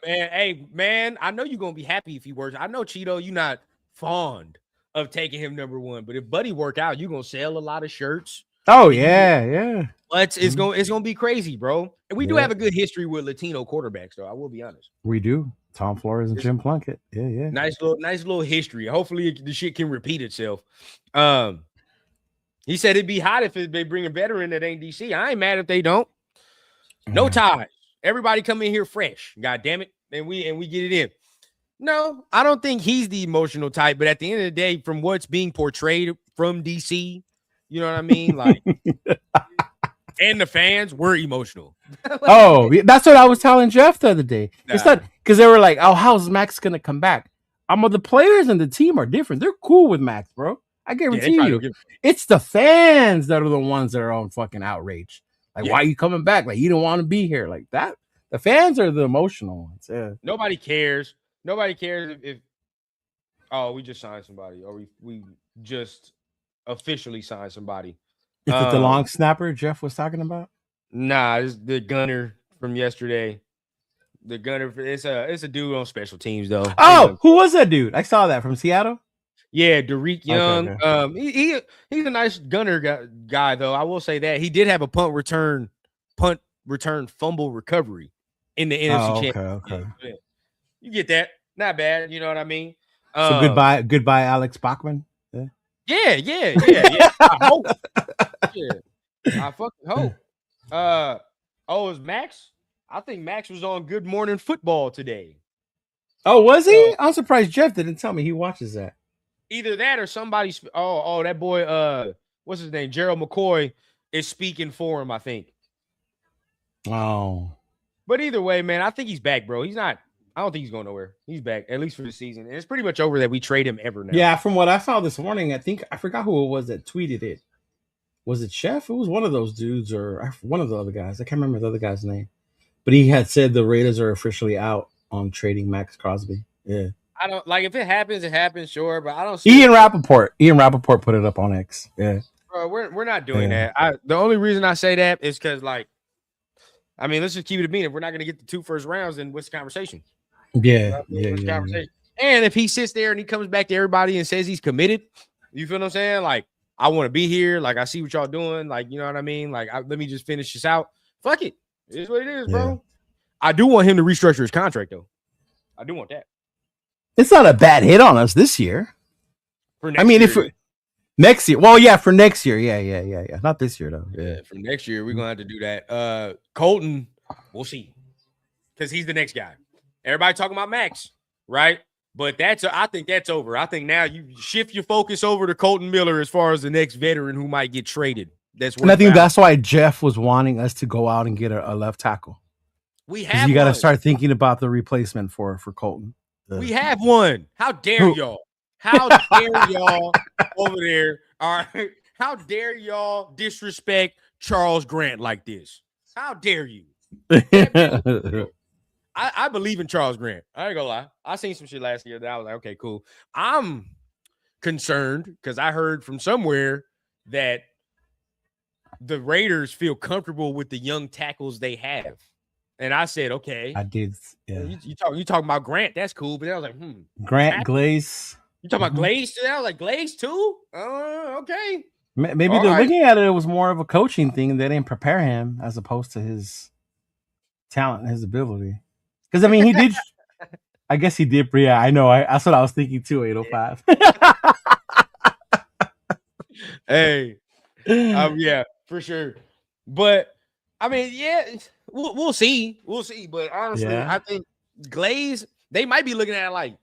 hey, man, I know you're gonna be happy if he works. I know, Cheeto, you're not fond of taking him number one, but if Buddy work out, you're gonna sell a lot of shirts. Oh yeah. But it's gonna be crazy, bro. And we do have a good history with Latino quarterbacks, though. I will be honest. We do. Tom Flores and Jim Plunkett. Yeah. Nice little history. Hopefully the shit can repeat itself. He said it'd be hot if they bring a veteran that ain't DC. I ain't mad if they don't. No ties. Everybody come in here fresh. God damn it. And we get it in. No, I don't think he's the emotional type, but at the end of the day, from what's being portrayed from DC, you know what I mean? Like, and the fans were emotional. That's what I was telling Jeff the other day. It's not because they were like, oh, how's Maxx gonna come back? The players and the team are different. They're cool with Maxx, bro. I guarantee you. It's the fans that are the ones that are on fucking outrage. Like, why are you coming back? Like, you don't want to be here. Like that. The fans are the emotional ones. Yeah. Nobody cares. Nobody cares if we just signed somebody or we just officially signed somebody. Is it the long snapper Jeff was talking about? Nah, it's the gunner from yesterday. The gunner, it's a dude on special teams though. Oh, who was that dude? I saw that from Seattle. Yeah, Derek Young. Okay. He's a nice gunner guy though. I will say that he did have a punt return fumble recovery in the NFC Championship. Okay. Yeah. You get that? Not bad. You know what I mean? So goodbye, Alex Bachman. Yeah. I hope. I fucking hope. Is Maxx? I think Maxx was on Good Morning Football today. Oh, was he? I'm surprised Jeff didn't tell me he watches that. Either that or somebody's. That boy. What's his name? Gerald McCoy is speaking for him. I think. Oh. But either way, man, I think he's back, bro. He's not. I don't think he's going nowhere. He's back, at least for the season. And it's pretty much over that we trade him ever now. Yeah, from what I saw this morning, I forgot who it was that tweeted it. Was it Chef? It was one of those dudes or one of the other guys. I can't remember the other guy's name. But he had said the Raiders are officially out on trading Maxx Crosby. Yeah. I don't like if it happens, sure. But I don't see Ian Rappaport put it up on X. Yeah. Bro, we're not doing that. The only reason I say that is because, like, I mean, let's just keep it a beat. If we're not going to get the 2 first rounds, then what's the conversation? Yeah. And if he sits there and he comes back to everybody and says he's committed, You feel what I'm saying? Like, I want to be here. Like, I see what y'all doing. Like, you know what I mean? Like, let me just finish this out. Fuck it. It is what it is, bro. I do want him to restructure his contract, though. I do want that. It's not a bad hit on us this year. For next year, if next year, well, yeah, for next year, yeah. Not this year though. Yeah, for next year, we're gonna have to do that. Colton, we'll see, because he's the next guy. Everybody talking about Maxx, right? But I think that's over. I think now you shift your focus over to Colton Miller as far as the next veteran who might get traded. And I think that's why Jeff was wanting us to go out and get a left tackle. We have. You got to start thinking about the replacement for Colton. We have one. How dare y'all? How dare y'all over there? All right. How dare y'all disrespect Charles Grant like this? How dare you? I believe in Charles Grant. I ain't gonna lie. I seen some shit last year that I was like, okay, cool. I'm concerned because I heard from somewhere that the Raiders feel comfortable with the young tackles they have. And I said, okay. I did. Yeah. You talking about Grant? That's cool. But I was like, Grant, Glaze. You talking about Glaze? I was like, Glaze too? Okay. Maybe they're looking at it. It was more of a coaching thing. They didn't prepare him as opposed to his talent and his ability. Because I mean, he did. I guess he did. Yeah, I know. That's what I was thinking too. 805. Hey, yeah, for sure. But I mean, yeah, we'll see. We'll see. But honestly, I think Glaze, they might be looking at it like,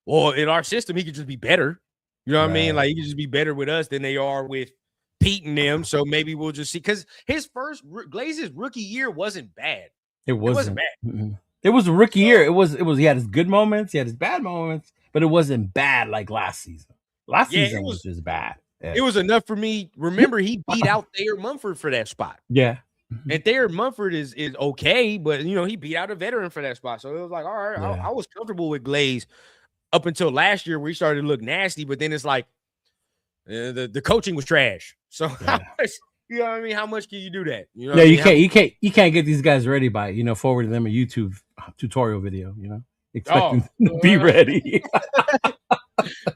well, in our system, he could just be better. You know what I mean? Like, he could just be better with us than they are with Pete and them. So maybe we'll just see. Because Glaze's rookie year wasn't bad. It wasn't bad. Mm-hmm. It was a rookie year. It was. He had his good moments. He had his bad moments, but it wasn't bad like last season. Last season was just bad. Yeah. It was enough for me. Remember, he beat out Thayer Munford for that spot. Yeah. And Thayer Munford is okay, but he beat out a veteran for that spot. So it was like, all right, I was comfortable with Glaze up until last year where he started to look nasty, but then it's like the coaching was trash. So you know what I mean? How much can you do that? You know you can't get these guys ready by forwarding them a YouTube tutorial video, expecting them to be ready.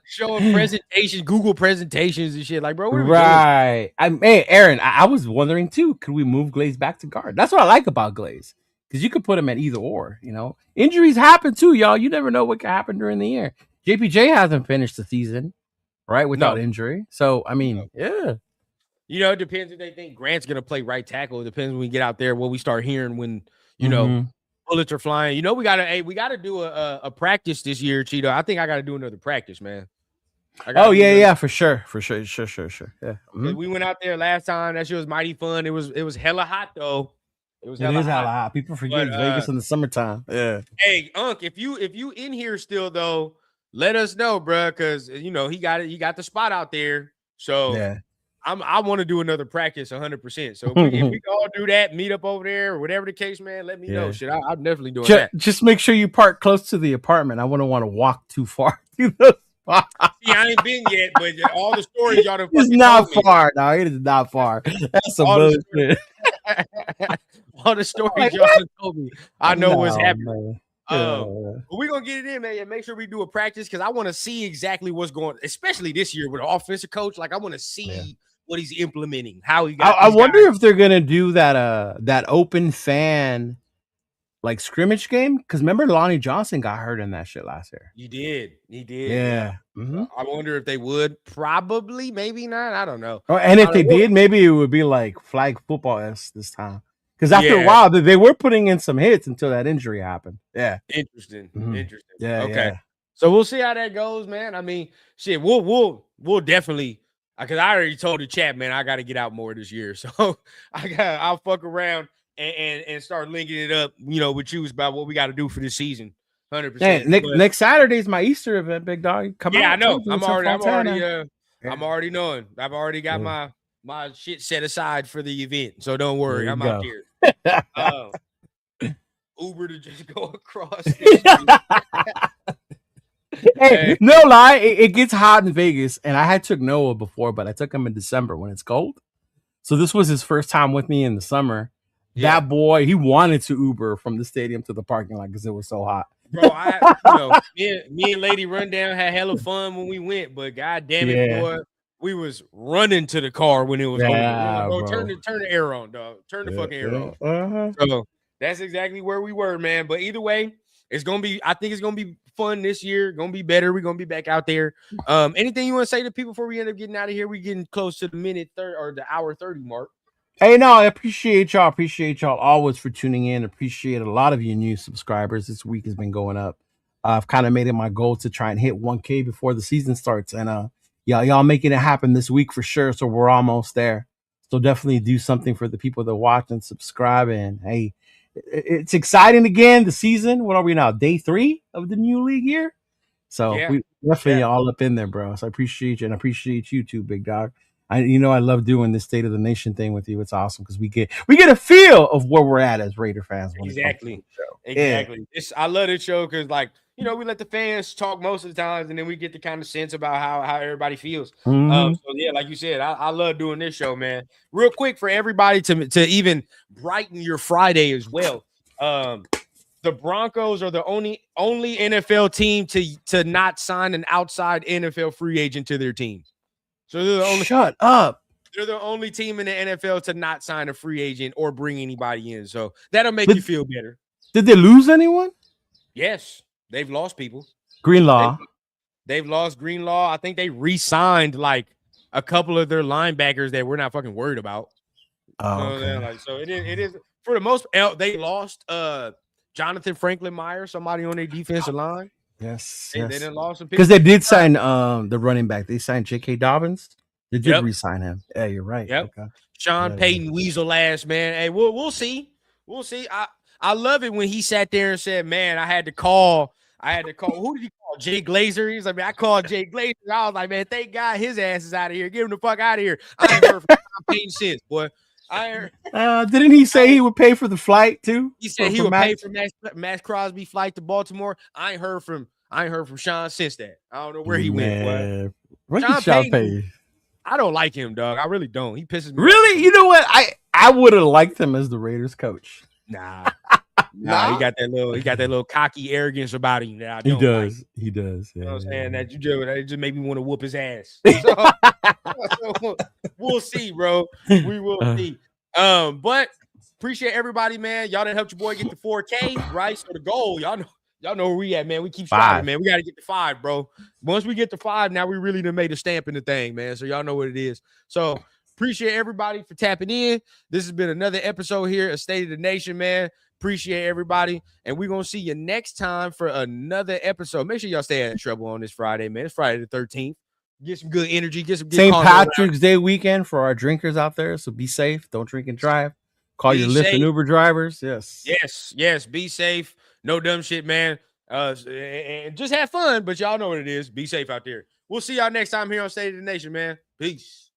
Showing presentations, Google presentations and shit. Like, bro, what are we doing? Hey, Aaron, I was wondering too, could we move Glaze back to guard? That's what I like about Glaze. Because you could put him at either or, Injuries happen too, y'all. You never know what can happen during the year. JPJ hasn't finished the season, right, without injury. So, I mean, yeah. It depends if they think Grant's going to play right tackle. It depends when we get out there, what we start hearing when, bullets are flying. We got to do a practice this year, Cheeto. I think I got to do another practice, man. For sure. Yeah. Mm-hmm. We went out there last time. That shit was mighty fun. It was hella hot, though. It is hella hot. People forget Vegas in the summertime. Yeah. Hey, Unc, if you in here still though, let us know, bro, because he got the spot out there. So yeah, I want to do another practice 100%. So if we can all do that, meet up over there or whatever the case, man, let me know. Shit, I'm definitely doing that. Just make sure you park close to the apartment. I wouldn't want to walk too far through the spot. See, I ain't been yet, but all the stories y'all done it's not far. No, it is not far. That's some bullshit. All the stories y'all told me, I know what's happening. But we're gonna get it in, man. Yeah, make sure we do a practice because I want to see exactly what's going, especially this year with an offensive coach. Like, I want to see what he's implementing, how he got. I wonder if they're gonna do that open fan like scrimmage game, because remember Lonnie Johnson got hurt in that shit last year. He did. Yeah. Mm-hmm. I wonder if they would. Probably, maybe not. I don't know. And if they did, maybe it would be like flag football-esque this time. Because after a while, they were putting in some hits until that injury happened. Yeah. Interesting. Mm-hmm. Interesting. Yeah. Okay. Yeah. So we'll see how that goes, man. I mean, shit, we'll definitely, because I already told the chat, man, I got to get out more this year. So I'll fuck around and start linking it up, with you about what we got to do for this season. 100%. Hey, next Saturday is my Easter event, big dog. Come on. Yeah, I know. I'm already knowing. I've already got my shit set aside for the event. So don't worry. I'm out here. Uber to just go across. Hey, no lie, it gets hot in Vegas, and I had took Noah before, but I took him in December when it's cold. So this was his first time with me in the summer. Yeah. That boy, he wanted to Uber from the stadium to the parking lot because it was so hot. Bro, me and Lady Rundown had hella fun when we went, but god damn it, Yeah. boy, we was running to the car when it was over. We were like, Yeah, bro, bro. turn the air on, dog. Turn the Yeah, fucking air on. uh-huh. So that's exactly where we were, man. But either way, it's gonna be. I think it's gonna be fun this year. Gonna be better. We're gonna be back out there. Anything you want to say to people before we end up getting out of here? We getting close to the minute 30 or the hour 30 mark. Hey, no, I appreciate y'all. Appreciate y'all always for tuning in. Appreciate a lot of you new subscribers. This week has been going up. I've kind of made it my goal to try and hit 1K before the season starts, and y'all making it happen this week for sure. So we're almost there. So definitely do something for the people that watch and subscribe. And hey, it's exciting again. The season. What are we now? Day 3 of the new league year. So Yeah. we definitely all up in there, bro. So I appreciate you and I appreciate you too, big dog. I love doing this State of the Nation thing with you. It's awesome because we get a feel of where we're at as Raider fans. Exactly. Exactly. Yeah. I love this show because, like, we let the fans talk most of the times, and then we get the kind of sense about how everybody feels. Mm-hmm. So yeah, like you said, I love doing this show, man. Real quick for everybody to even brighten your Friday as well. The Broncos are the only NFL team to not sign an outside NFL free agent to their team. So they're the only. Shut up. They're the only team in the NFL to not sign a free agent or bring anybody in. So that'll make you feel better. Did they lose anyone? Yes, they've lost people. Greenlaw. They've lost Greenlaw. I think they re-signed like a couple of their linebackers that we're not fucking worried about. Oh, okay. So it is for the most. They lost Jonathan Franklin Meyer, somebody on their defensive line. Yes. They didn't lost some people because they did sign the running back. They signed J.K. Dobbins. They did re-sign him. Yeah, you're right. Yep. Okay. Sean Payton Weasel ass, man. Hey, we'll see. We'll see. I love it when he sat there and said, "Man, I had to call. Who did he call? Jay Glazer." He was like, "Man, I called Jay Glazer." I was like, "Man, thank God his ass is out of here. Get him the fuck out of here." I ain't heard from Sean Payton since, boy. Didn't he say he would pay for the flight too? He said he would pay for Maxx Crosby flight to Baltimore. I ain't heard from Sean since that. I don't know where he went. Boy. Sean Payton. I don't like him, dog. I really don't. He pisses me off. Really? You know what? I would have liked him as the Raiders coach. Nah. He got that little cocky arrogance about him that I don't like. He does. Yeah, you know what I'm saying? That just made me want to whoop his ass. So, we'll see, bro. We will see. But appreciate everybody, man. Y'all done helped your boy get to 4K, right? So the goal, y'all know where we at, man. We keep striving, man. We got to get to 5, bro. Once we get to 5, now we really done made a stamp in the thing, man. So y'all know what it is. So appreciate everybody for tapping in. This has been another episode here of State of the Nation, man. Appreciate everybody. And we're going to see you next time for another episode. Make sure y'all stay out of trouble on this Friday, man. It's Friday the 13th. Get some good energy. Get St. Patrick's Day weekend for our drinkers out there. So be safe. Don't drink and drive. Call your Lyft and Uber drivers. Yes. Be safe. No dumb shit, man. And just have fun. But y'all know what it is. Be safe out there. We'll see y'all next time here on State of the Nation, man. Peace.